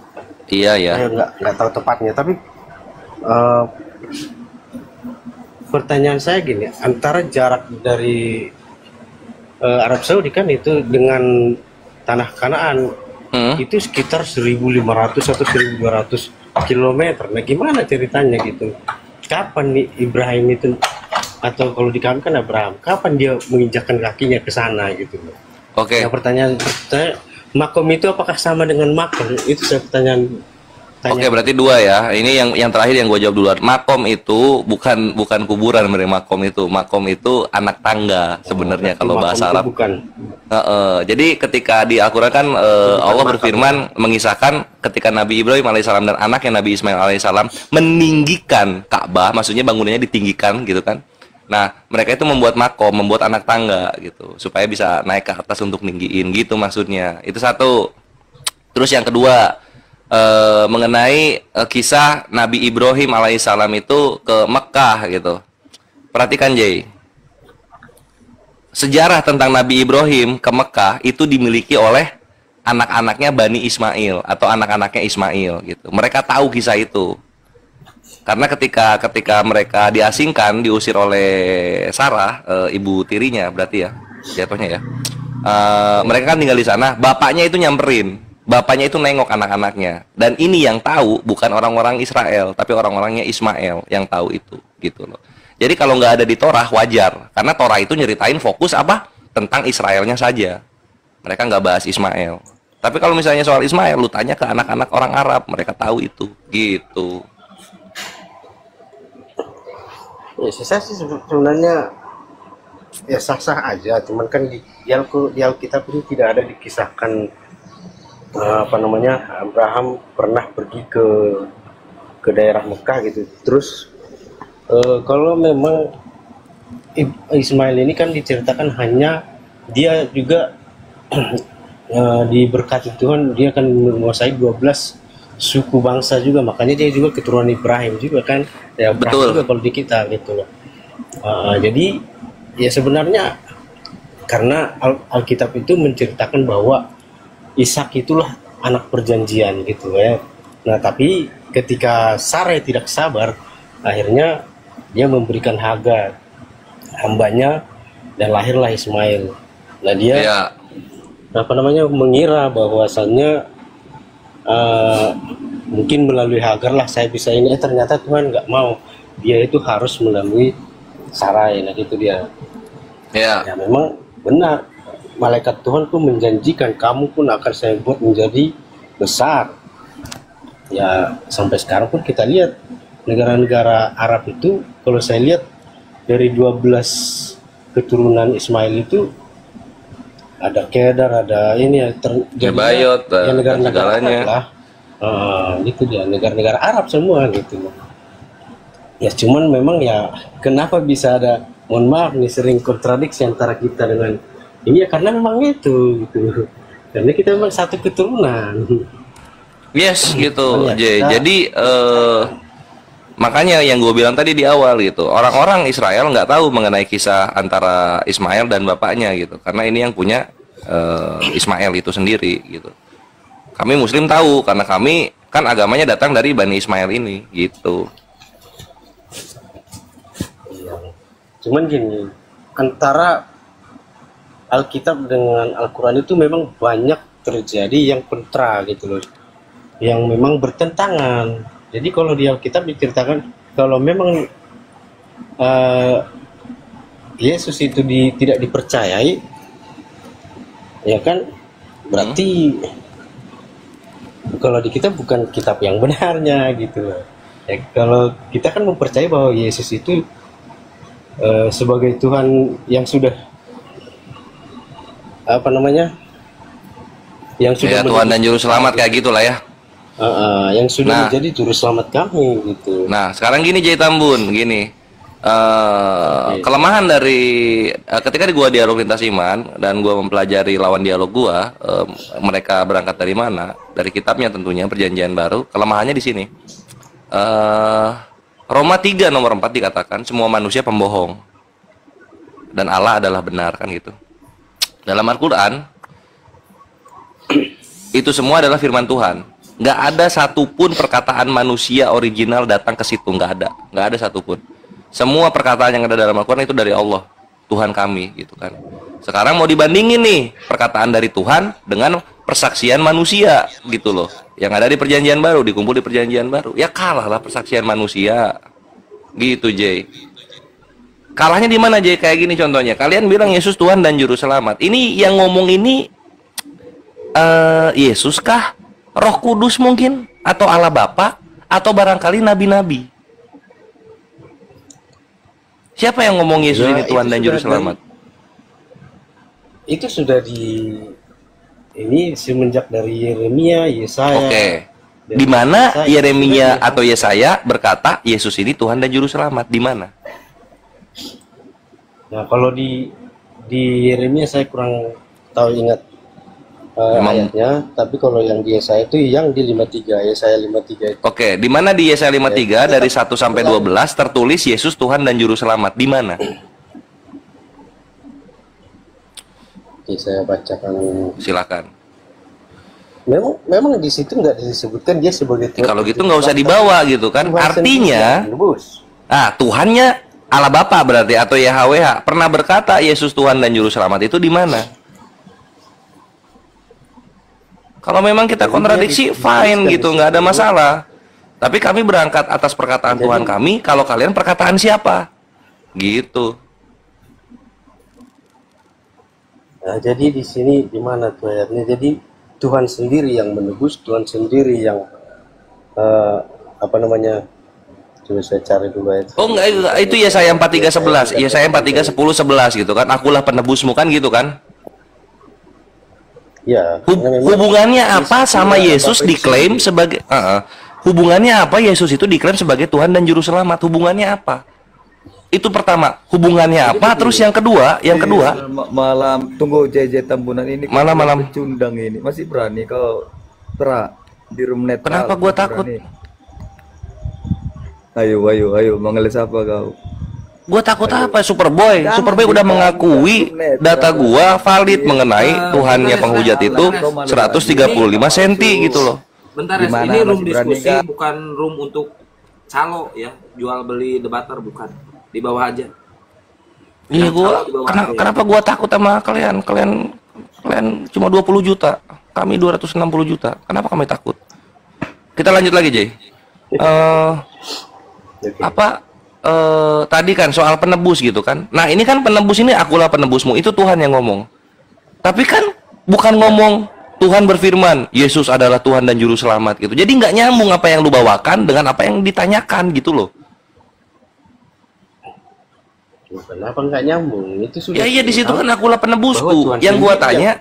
Iya ya. Saya nggak tahu tepatnya, tapi pertanyaan saya gini, antara jarak dari Arab Saudi kan itu dengan tanah Kanaan itu sekitar 1.500 atau 1.200 kilometer. Nah gimana ceritanya gitu? Kapan nih Ibrahim itu, atau kalau di kami kan Abraham, kapan dia menginjakkan kakinya ke sana gitu? Oke. Nah, pertanyaan saya, makom itu apakah sama dengan makom? Itu saya pertanyaan. Oke, berarti dua ya. Ini yang terakhir yang gue jawab duluan. Makom itu bukan kuburan, makom itu anak tangga sebenarnya kalau bahasa Arab. Bukan. Jadi ketika di Al-Qur'an kan Allah berfirman mengisahkan ketika Nabi Ibrahim alaihissalam dan anaknya Nabi Ismail alaihissalam meninggikan Ka'bah, maksudnya bangunannya ditinggikan gitu kan. Nah, mereka itu membuat makom, membuat anak tangga gitu, supaya bisa naik ke atas untuk ninggiin gitu maksudnya. Itu satu. Terus yang kedua, mengenai kisah Nabi Ibrahim alaihissalam itu ke Mekah gitu. Perhatikan Jay, sejarah tentang Nabi Ibrahim ke Mekah itu dimiliki oleh anak-anaknya Bani Ismail atau anak-anaknya Ismail gitu. Mereka tahu kisah itu. Karena ketika mereka diasingkan, diusir oleh Sarah, ibu tirinya berarti ya, jatuhnya ya. Mereka kan tinggal di sana, bapaknya itu nyamperin. Bapaknya itu nengok anak-anaknya, dan ini yang tahu bukan orang-orang Israel, tapi orang-orangnya Ismail yang tahu itu, gitu loh. Jadi kalau nggak ada di Torah wajar, karena Torah itu nyeritain fokus apa tentang Israelnya saja. Mereka nggak bahas Ismail. Tapi kalau misalnya soal Ismail, lu tanya ke anak-anak orang Arab, mereka tahu itu, gitu. Ya, saya sih sebenarnya ya sah-sah aja, cuman kan di Alkitab ini tidak ada dikisahkan Abraham pernah pergi ke daerah Mekah gitu. Terus kalau memang Ismail ini kan diceritakan hanya dia juga diberkati Tuhan, dia akan menguasai 12 suku bangsa juga, makanya dia juga keturunan Ibrahim juga kan ya. Betul juga kalau di kita gitu loh. Jadi ya sebenarnya karena Alkitab itu menceritakan bahwa Ishak itulah anak perjanjian gitu ya. Nah tapi ketika Sarai tidak sabar, akhirnya dia memberikan Hagar hambanya dan lahirlah Ismail. Nah dia mengira bahwasannya mungkin melalui Hagar lah saya bisa ini, ternyata Tuhan nggak mau, dia itu harus melalui Sarai. Nah itu dia. Ya memang benar, malaikat Tuhan tuh menjanjikan kamu pun akan saya buat menjadi besar. Ya sampai sekarang pun kita lihat negara-negara Arab itu, kalau saya lihat dari 12 keturunan Ismail itu ada Kedar, ada ini ya, Bayot, ya negara-negara segalanya. Arab lah. Itu dia negara-negara Arab semua gitu. Ya cuman memang ya kenapa bisa ada, mohon maaf nih, sering kontradiksi antara kita dengan ini ya, karena memang itu gitu. Karena kita memang satu keturunan. Yes gitu. Jadi makanya yang gue bilang tadi di awal gitu, orang-orang Israel nggak tahu mengenai kisah antara Ismail dan bapaknya gitu, karena ini yang punya Ismail itu sendiri gitu. Kami Muslim tahu karena kami kan agamanya datang dari Bani Ismail ini gitu. Cuman gini, antara Alkitab dengan Al-Quran itu memang banyak terjadi yang kontra gitu loh, yang memang bertentangan. Jadi kalau di Alkitab diceritakan kalau memang Yesus itu tidak dipercayai, ya kan, berarti kalau di kita bukan kitab yang benarnya gitu loh. Ya, kalau kita kan mempercayai bahwa Yesus itu sebagai Tuhan yang sudah yang sudah Tuhan dan Juru Selamat kayak gitulah ya. Yang sudah menjadi Juru Selamat kami gitu. Nah sekarang gini Jay Tambun, gini kelemahan dari ketika gua dialog lintas iman dan gua mempelajari lawan dialog gua, mereka berangkat dari mana? Dari kitabnya tentunya, Perjanjian Baru. Kelemahannya di sini. Roma 3 nomor 4 dikatakan semua manusia pembohong dan Allah adalah benar, kan gitu. Dalam Al-Quran itu semua adalah firman Tuhan. Nggak ada satupun perkataan manusia original datang ke situ, nggak ada satupun. Semua perkataan yang ada dalam Al-Quran itu dari Allah, Tuhan kami gitu kan. Sekarang mau dibandingin nih perkataan dari Tuhan dengan persaksian manusia gitu loh, yang ada di Perjanjian Baru, dikumpul di Perjanjian Baru, ya kalah lah persaksian manusia gitu Jay. Kalahnya di mana Jay? Kayak gini contohnya, kalian bilang Yesus Tuhan dan Juru Selamat, ini yang ngomong ini Yesus kah? Roh Kudus mungkin? Atau Allah Bapa? Atau barangkali nabi-nabi? Siapa yang ngomong Yesus ini Tuhan dan Juru Selamat? Itu sudah ini semenjak dari Yeremia, Yesaya. Oke. Di mana Yeremia atau Yesaya berkata Yesus ini Tuhan dan Juru Selamat? Di mana? Nah, kalau di Yeremia saya kurang tahu ingat. ayatnya, tapi kalau yang di Yesaya itu yang di 53, Yesaya 53 itu. Oke, di mana di Yesaya 53 dari 1 sampai 12 tertulis Yesus Tuhan dan Juru Selamat? Di mana? Oke, saya bacakan. Silakan. Memang di situ nggak disebutkan dia sebagai Tuhan. Kalau gitu nggak usah dibawa gitu kan? Artinya, Tuhannya Allah Bapa berarti atau YHWH pernah berkata Yesus Tuhan dan Juru Selamat itu di mana? Kalau memang kita kontradiksi, fine gitu, nggak ada masalah. Tapi kami berangkat atas perkataan Tuhan kami. Kalau kalian perkataan siapa? Gitu. Nah, jadi di sini di mana tuh ayatnya? Jadi Tuhan sendiri yang menebus, Tuhan sendiri yang apa namanya? Coba saya cari dulu ayat. Oh enggak, itu Yesaya 43:11. Yesaya 43:10-11 gitu kan. Akulah penebusmu kan gitu kan? Ya, hubungannya apa sama Yesus diklaim sebagai hubungannya apa Yesus itu diklaim sebagai Tuhan dan Juru Selamat? Hubungannya apa? Itu pertama, hubungannya apa? Terus yang kedua, malam tunggu JJ Tambunan ini malam pecundang ini masih berani kau di room net. Kenapa gua takut? Ayo mengeles apa kau? Gua takut apa? Superboy udah mengakui data gua valid mengenai Tuhannya penghujat itu 135 cm gitu loh. Bentar ya, ini room diskusi bukan room untuk calo ya, jual beli debater bukan. Di bawah aja. Iya kenapa gua takut sama kalian? Kalian cuma 20 juta, kami 260 juta. Kenapa kami takut? Kita lanjut lagi, Jay. Tadi kan soal penebus gitu kan. Nah ini kan penebus ini akulah penebusmu, itu Tuhan yang ngomong. Tapi kan bukan ngomong Tuhan berfirman Yesus adalah Tuhan dan Juru Selamat gitu. Jadi nggak nyambung apa yang lu bawakan dengan apa yang ditanyakan gitu loh. Kenapa nggak nyambung? Itu sudah. Ya iya di situ kan akulah penebusku. Yang gua tanya,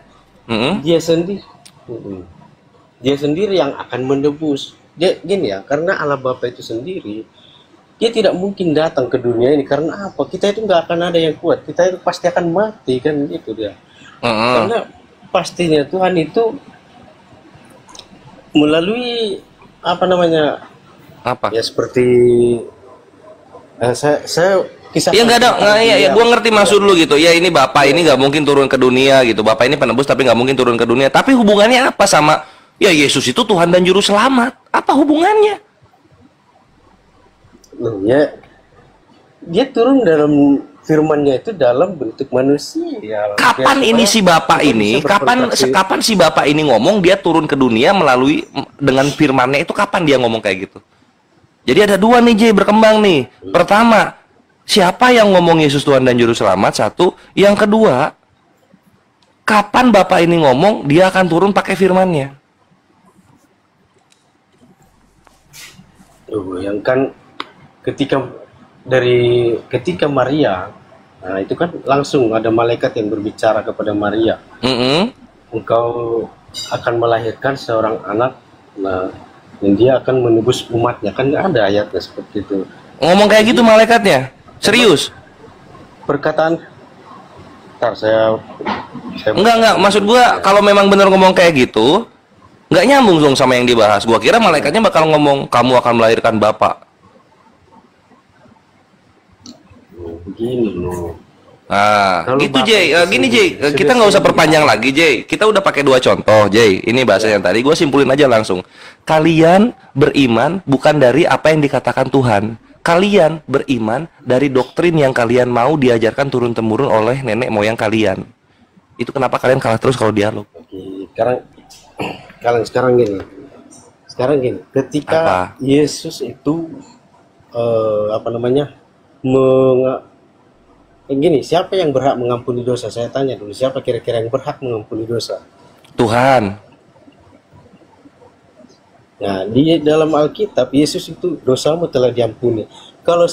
dia sendiri yang akan menebus. Dia gini ya, karena Allah Bapa itu sendiri. Dia tidak mungkin datang ke dunia ini karena apa? Kita itu nggak akan ada yang kuat. Kita itu pasti akan mati kan gitu dia. Karena pastinya Tuhan itu melalui apa namanya? Apa? Ya seperti saya kisah. Ya nggak ada, gua ngerti maksud lu gitu. Ya ini Bapak ini nggak mungkin turun ke dunia gitu. Bapak ini penebus tapi nggak mungkin turun ke dunia. Tapi hubungannya apa sama? Ya Yesus itu Tuhan dan Juru Selamat. Apa hubungannya? Ya, dia turun dalam firman-Nya itu dalam bentuk manusia. Kapan ini si Bapak ini? Kapan si Bapak ini ngomong dia turun ke dunia melalui dengan firman-Nya itu kapan dia ngomong kayak gitu? Jadi ada dua nih Jay berkembang nih. Pertama, siapa yang ngomong Yesus Tuhan dan Juru Selamat? Satu. Yang kedua, kapan Bapak ini ngomong dia akan turun pakai firman-Nya? Yang kan ketika Maria, nah itu kan langsung ada malaikat yang berbicara kepada Maria. Engkau akan melahirkan seorang anak, nah, dan dia akan menebus umatnya. Kan ada ayatnya seperti itu. Ngomong kayak gitu malaikatnya? Serius? Perkataan. Ntar saya enggak. Maksud gua kalau memang bener ngomong kayak gitu, nggak nyambung dong sama yang dibahas. Gua kira malaikatnya bakal ngomong kamu akan melahirkan bapak. Begini loh. Nah, itu Jay. Gini Jay, kita nggak usah perpanjang lagi Jay. Kita udah pakai dua contoh Jay. Ini bahasa yang tadi. Gue simpulin aja langsung. Kalian beriman bukan dari apa yang dikatakan Tuhan. Kalian beriman dari doktrin yang kalian mau diajarkan turun temurun oleh nenek moyang kalian. Itu kenapa kalian kalah terus kalau dialog. Oke, sekarang gini. Ketika Yesus itu gini, siapa yang berhak mengampuni dosa? Saya tanya dulu, siapa kira-kira yang berhak mengampuni dosa? Tuhan. Nah, di dalam Alkitab Yesus itu dosamu telah diampuni. Kalau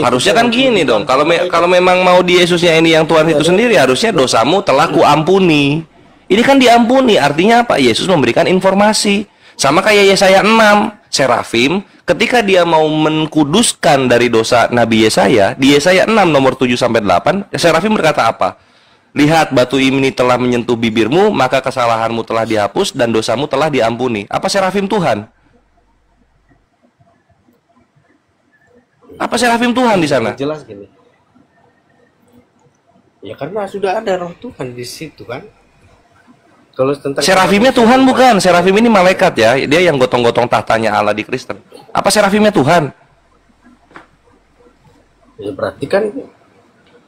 harusnya kan gini dong. Kalau memang mau di Yesusnya ini yang Tuhan itu sendiri, harusnya dosamu telah kuampuni. Ini kan diampuni, artinya apa? Yesus memberikan informasi. Sama kayak Yesaya 6, Serafim ketika dia mau mengkuduskan dari dosa Nabi Yesaya, di Yesaya 6 nomor 7 sampai 8, Serafim berkata apa? Lihat, batu ini telah menyentuh bibirmu, maka kesalahanmu telah dihapus dan dosamu telah diampuni. Apa serafim Tuhan? Apa serafim Tuhan di sana? Jelas gini. Ya karena sudah ada roh Tuhan di situ kan. Kalau tentang Serafimnya Tuhan bukan, serafim ini malaikat ya. Dia yang gotong-gotong tahtanya Allah di Kristen. Apa serafimnya Tuhan? Ya berarti kan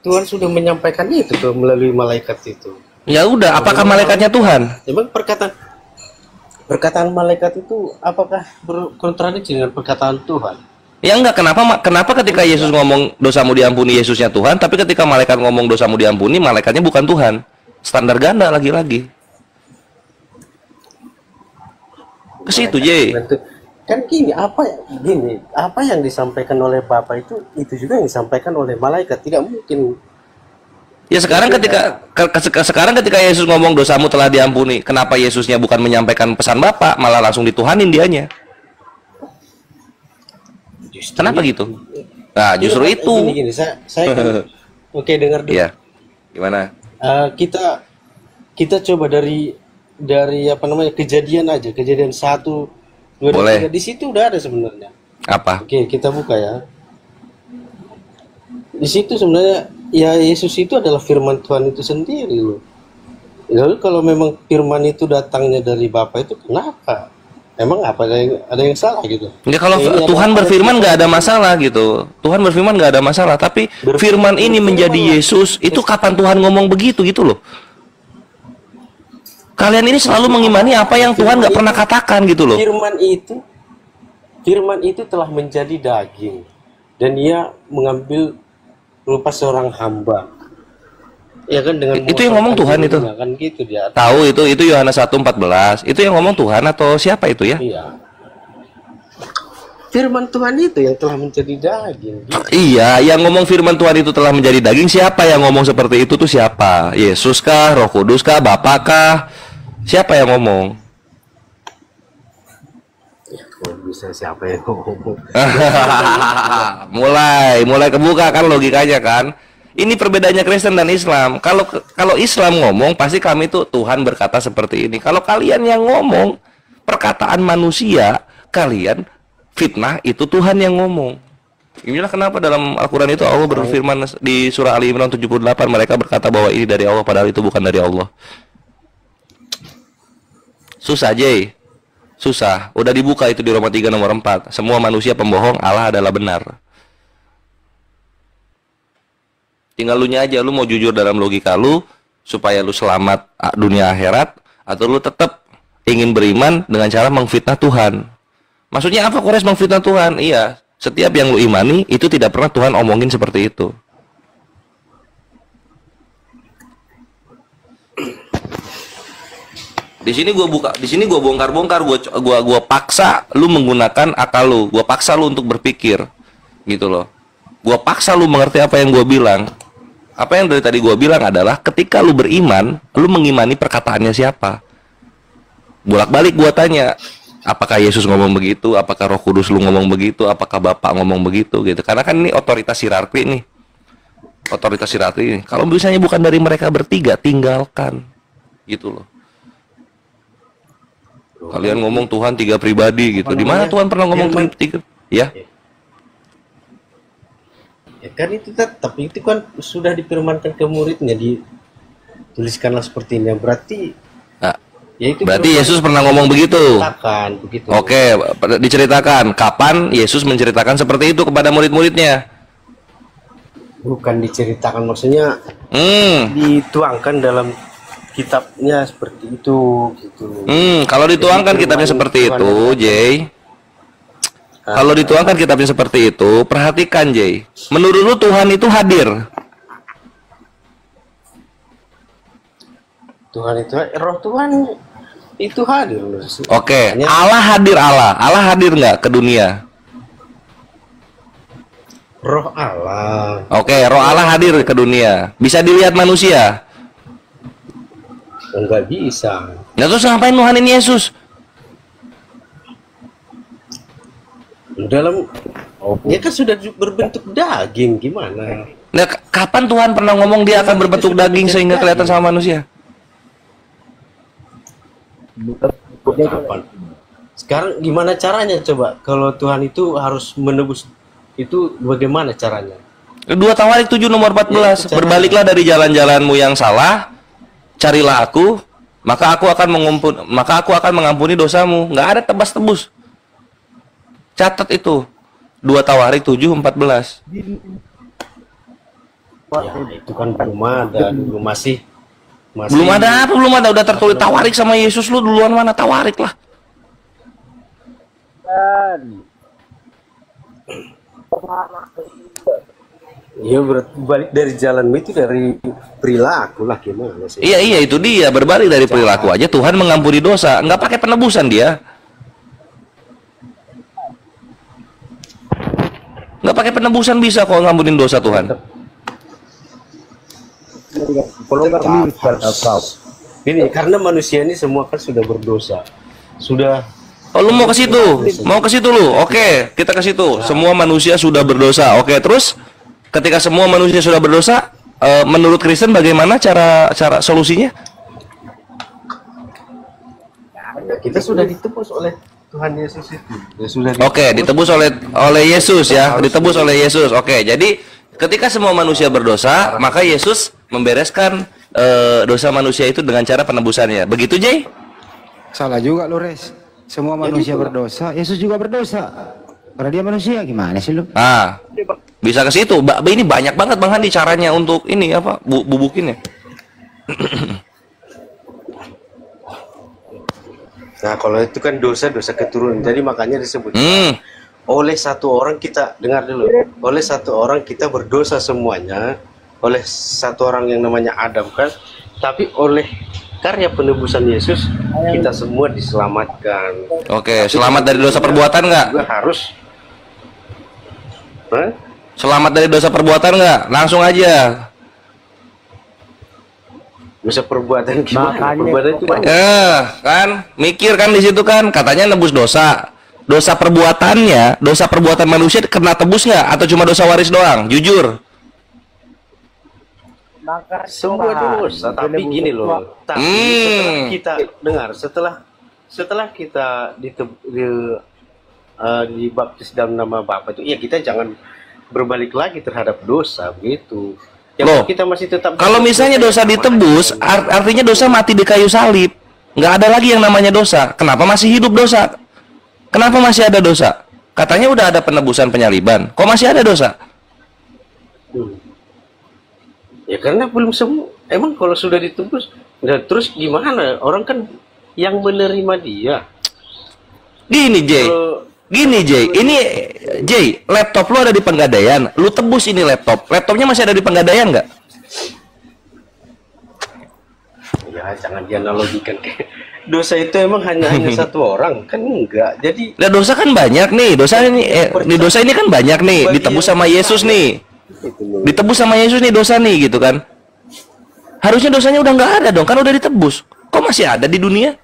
Tuhan sudah menyampaikan itu tuh melalui malaikat itu. Ya udah, apakah malaikatnya Tuhan? Emang perkataan malaikat itu apakah berkontradiksi dengan perkataan Tuhan? Ya enggak, kenapa ketika Yesus ngomong dosamu diampuni, Yesusnya Tuhan, tapi ketika malaikat ngomong dosamu diampuni, malaikatnya bukan Tuhan. Standar ganda lagi-lagi. Ke situ, J. Kan apa yang disampaikan oleh Bapa itu juga yang disampaikan oleh malaikat, tidak mungkin. Ya sekarang ketika Yesus ngomong dosamu telah diampuni, kenapa Yesusnya bukan menyampaikan pesan Bapa, malah langsung dituhanin dianya? Kenapa gitu? Nah, justru itu. Gini, saya kan, oke, dengar dulu. Iya. Gimana? Kita coba dari apa namanya, kejadian 1, 2, 3. Di situ udah ada sebenarnya. Apa? Oke, kita buka ya. Di situ sebenarnya ya Yesus itu adalah firman Tuhan itu sendiri loh. Lalu kalau memang firman itu datangnya dari Bapa itu kenapa? Emang apa ada yang salah gitu? Enggak, kalau Tuhan berfirman nggak ada masalah gitu. Tuhan berfirman nggak ada masalah, tapi firman ini menjadi Yesus, itu kapan Tuhan ngomong begitu gitu loh. Kalian ini selalu mengimani apa yang Tuhan nggak pernah katakan gitu loh. Firman itu telah menjadi daging dan ia mengambil rupa seorang hamba. Ya kan, dengan itu yang ngomong Tuhan itu. Kan gitu dia. Tahu itu Yohanes 1:14. Itu yang ngomong Tuhan atau siapa itu ya? Iya. Firman Tuhan itu yang telah menjadi daging. Gitu. Iya, yang ngomong firman Tuhan itu telah menjadi daging, siapa yang ngomong seperti itu tuh siapa? Yesus kah, Roh Kudus kah, Bapa kah? Siapa yang ngomong? Ya, bisa siapa yang ngomong? mulai kebuka kan logikanya kan? Ini perbedaannya Kristen dan Islam. Kalau Islam ngomong pasti kami tuh Tuhan berkata seperti ini. Kalau kalian yang ngomong perkataan manusia, kalian fitnah, itu Tuhan yang ngomong. Inilah kenapa dalam Al-Quran itu Allah berfirman di surah Ali Imran 78, mereka berkata bahwa ini dari Allah padahal itu bukan dari Allah. Susah, Jay. Susah. Udah dibuka itu di Roma 3 nomor 4. Semua manusia pembohong, Allah adalah benar. Tinggal lu nya aja, lu mau jujur dalam logika lu supaya lu selamat dunia akhirat, atau lu tetap ingin beriman dengan cara mengfitnah Tuhan. Maksudnya apa Kores mengfitnah Tuhan? Iya, setiap yang lu imani itu tidak pernah Tuhan omongin seperti itu. Di sini gua bongkar-bongkar, gua paksa lu menggunakan akal lu, gua paksa lu untuk berpikir. Gitu loh. Gua paksa lu mengerti apa yang gua bilang. Apa yang dari tadi gua bilang adalah ketika lu beriman, lu mengimani perkataannya siapa. Bolak-balik gua tanya, apakah Yesus ngomong begitu, apakah Roh Kudus lu ngomong begitu, apakah Bapak ngomong begitu gitu. Karena kan ini otoritas hierarki nih. Otoritas hierarki ini. Kalau misalnya bukan dari mereka bertiga, tinggalkan. Gitu loh. Kalian ngomong Tuhan 3 pribadi gitu. Di mana Tuhan pernah ngomong 3? Ya. Ya kan itu tetap itu kan sudah difirmankan ke muridnya, dituliskanlah seperti ini. Berarti ya itu berarti Yesus pernah ngomong begitu. Begitu. Oke, diceritakan kapan Yesus menceritakan seperti itu kepada murid-muridnya? Bukan diceritakan, maksudnya dituangkan dalam kitabnya seperti itu gitu. Kalau dituangkan kitabnya seperti itu, Jay. Kalau dituangkan kitabnya seperti itu, perhatikan, Jay. Menurut lu Tuhan itu hadir? Roh Tuhan itu hadir. Oke, Allah hadir, Allah hadir nggak ke dunia? Roh Allah. Oke, roh Allah hadir ke dunia. Bisa dilihat manusia? Enggak bisa. Nah terus ngapain nuhanin Yesus? Ya kan sudah berbentuk daging, gimana? Nah Kapan Tuhan pernah ngomong dia akan berbentuk daging sehingga kelihatan sama manusia? Kapan? Sekarang gimana caranya coba? Kalau Tuhan itu harus menebus, itu bagaimana caranya? 2 Tawarik 7 nomor 14. Berbaliklah dari jalan-jalanmu yang salah, carilah aku, maka aku akan mengampuni dosamu. Nggak ada tebas-tebus. Catat itu. 2 Tawarik 7:14. Ya, itu kan belum ada, dulu masih Belum ada apa? Belum ada. Udah tertulis Tawarik sama Yesus, lu duluan mana? Tawarik lah. Iya, berarti balik dari jalan itu dari perilaku lah, gimana sih? Iya itu dia, berbalik dari perilaku aja Tuhan mengampuni dosa, nggak pakai penebusan dia. Nggak pakai penebusan bisa kok ngampunin dosa Tuhan. Ini karena manusia ini semua kan sudah berdosa, sudah. Oh, lu mau ke situ? Mau ke situ lu? Oke, kita ke situ. Semua manusia sudah berdosa. Oke, terus ketika semua manusia sudah berdosa, menurut Kristen bagaimana cara solusinya? Kita sudah ditebus oleh Tuhan Yesus itu. Oke, ditebus oleh Yesus ya, ditebus oleh Yesus. Oke, jadi ketika semua manusia berdosa, maka Yesus membereskan dosa manusia itu dengan cara penebusannya. Begitu, Jay? Salah juga lu, Res. Semua manusia berdosa, Yesus juga berdosa. Karena dia manusia, gimana sih lu? Ah, bisa ke situ. Ini banyak banget Bang Handi caranya untuk ini apa? Bubukinnya. Nah, kalau itu kan dosa keturunan. Jadi makanya disebut oleh satu orang kita, dengar dulu. Oleh satu orang kita berdosa semuanya. Oleh satu orang yang namanya Adam kan. Tapi oleh karya penebusan Yesus kita semua diselamatkan. Oke, selamat dari dosa perbuatan nggak? Juga harus. Selamat dari dosa perbuatan nggak? Langsung aja. Dosa perbuatan gimana? Perbuatan itu kan mikir kan di situ kan katanya nebus dosa. Dosa perbuatannya, dosa perbuatan manusia kena tebus nggak? Atau cuma dosa waris doang? Jujur. Semua dosa, tapi gini loh. Tapi setelah kita dengar, setelah kita dibaptis dalam nama Bapa itu, ya kita jangan berbalik lagi terhadap dosa begitu. Loh, kita masih tetap. Kalau misalnya dosa ditebus, artinya dosa mati di kayu salib. Nggak ada lagi yang namanya dosa. Kenapa masih hidup dosa? Kenapa masih ada dosa? Katanya udah ada penebusan penyaliban. Kok masih ada dosa? Ya karena belum semua. Emang kalau sudah ditebus, terus gimana? Orang kan yang menerima dia. Gini Jay, ini Jay, laptop lu ada di Penggadaian, lu tebus ini laptopnya masih ada di Penggadaian nggak? Ya jangan dianalogikan kayak dosa itu emang hanya satu orang kan enggak. Jadi nah, dosa kan banyak nih, dosa ini kan banyak nih, ditebus sama Yesus nih. Ditebus sama Yesus nih dosa nih gitu kan. Harusnya dosanya udah nggak ada dong, kan udah ditebus. Kok masih ada di dunia?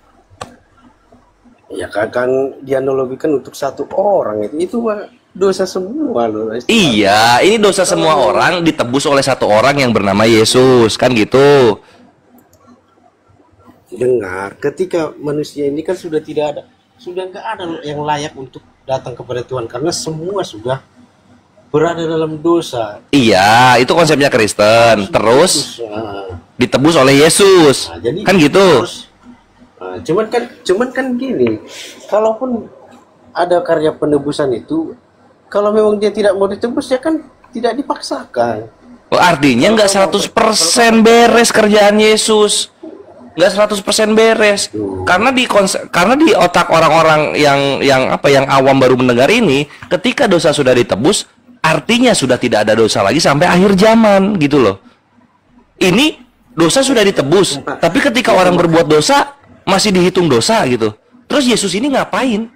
Ya kan dianalogikan untuk satu orang itu dosa semua loh. Iya, ini dosa semua orang ditebus oleh satu orang yang bernama Yesus, kan gitu. Dengar, ketika manusia ini kan sudah nggak ada yang layak untuk datang kepada Tuhan karena semua sudah berada dalam dosa. Iya, itu konsepnya Kristen. Terus ditebus oleh Yesus, jadi kan gitu. Cuman kan gini, kalaupun ada karya penebusan itu, kalau memang dia tidak mau ditebus ya kan tidak dipaksakan. Oh, artinya nggak 100% beres kerjaan Yesus, nggak 100% beres. Karena di otak orang-orang yang awam baru mendengar ini, ketika dosa sudah ditebus, artinya sudah tidak ada dosa lagi sampai akhir zaman gitu loh. Ini dosa sudah ditebus, tapi ketika orang berbuat dosa masih dihitung dosa gitu. Terus Yesus ini ngapain?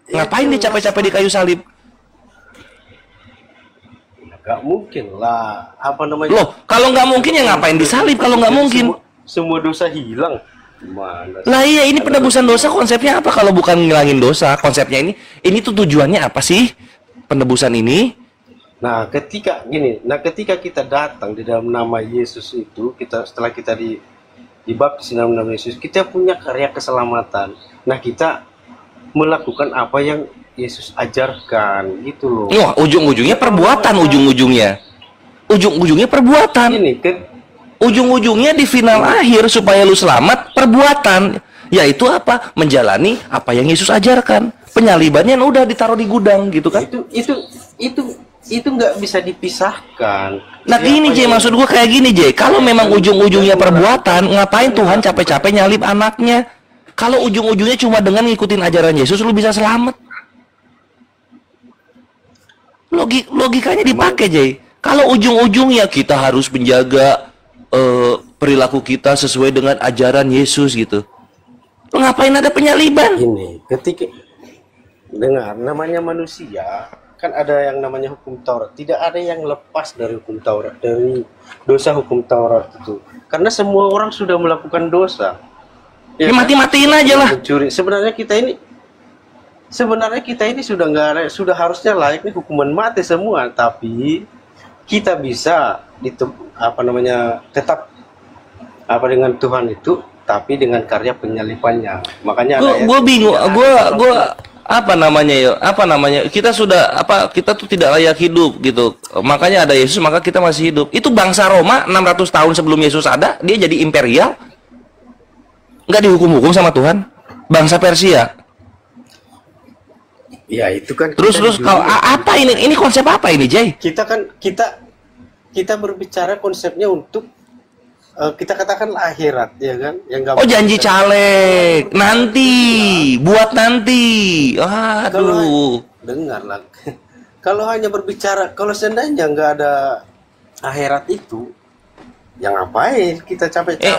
Ngapain dia capek-capek di kayu salib? Gak mungkin lah. Apa namanya? Loh, kalau nggak mungkin ya ngapain disalib kalau nggak mungkin? Semua dosa hilang. Gimana? Lah iya, ini penebusan dosa konsepnya apa kalau bukan ngilangin dosa? Konsepnya ini tuh tujuannya apa sih? Penebusan ini Nah, ketika kita datang di dalam nama Yesus itu, setelah kita dibaptis dalam nama Yesus, kita punya karya keselamatan. Nah, kita melakukan apa yang Yesus ajarkan, gitu loh. Wah, ujung-ujungnya perbuatan, ujung-ujungnya perbuatan. Ujung-ujungnya di final akhir supaya lu selamat, perbuatan. Yaitu apa? Menjalani apa yang Yesus ajarkan. Penyalibannya udah ditaruh di gudang, gitu kan? Itu nggak bisa dipisahkan. Nah gini Jay, maksud gua kayak gini Jay, kalau memang ujung-ujungnya perbuatan, ngapain Tuhan capek-capek nyalib anaknya? Kalau ujung-ujungnya cuma dengan ngikutin ajaran Yesus, lu bisa selamat. Logikanya dipakai Jay. Kalau ujung-ujungnya kita harus menjaga perilaku kita sesuai dengan ajaran Yesus gitu, ngapain ada penyaliban? Ini ketika dengar namanya manusia, kan ada yang namanya hukum Taurat. Tidak ada yang lepas dari hukum Taurat, dari dosa hukum Taurat itu. Karena semua orang sudah melakukan dosa. Ya mati-matiin aja lah. Mencuri. Sebenarnya kita ini sudah harusnya layaknya hukuman mati semua, tapi kita bisa tetap dengan Tuhan itu, tapi dengan karya penyalipannya. Makanya gue bingung, kita tuh tidak layak hidup gitu, makanya ada Yesus maka kita masih hidup. Itu bangsa Roma 600 tahun sebelum Yesus ada, dia jadi imperial, nggak dihukum-hukum sama Tuhan. Bangsa Persia ya itu kan. Terus kalau apa ini konsep apa ini Jay? Kita berbicara konsepnya untuk kita katakan akhirat, ya kan? Janji caleg buat nanti. Aduh. Dengarlah. Kalau hanya berbicara, kalau seandainya nggak ada akhirat itu, yang ngapain kita capek-capek?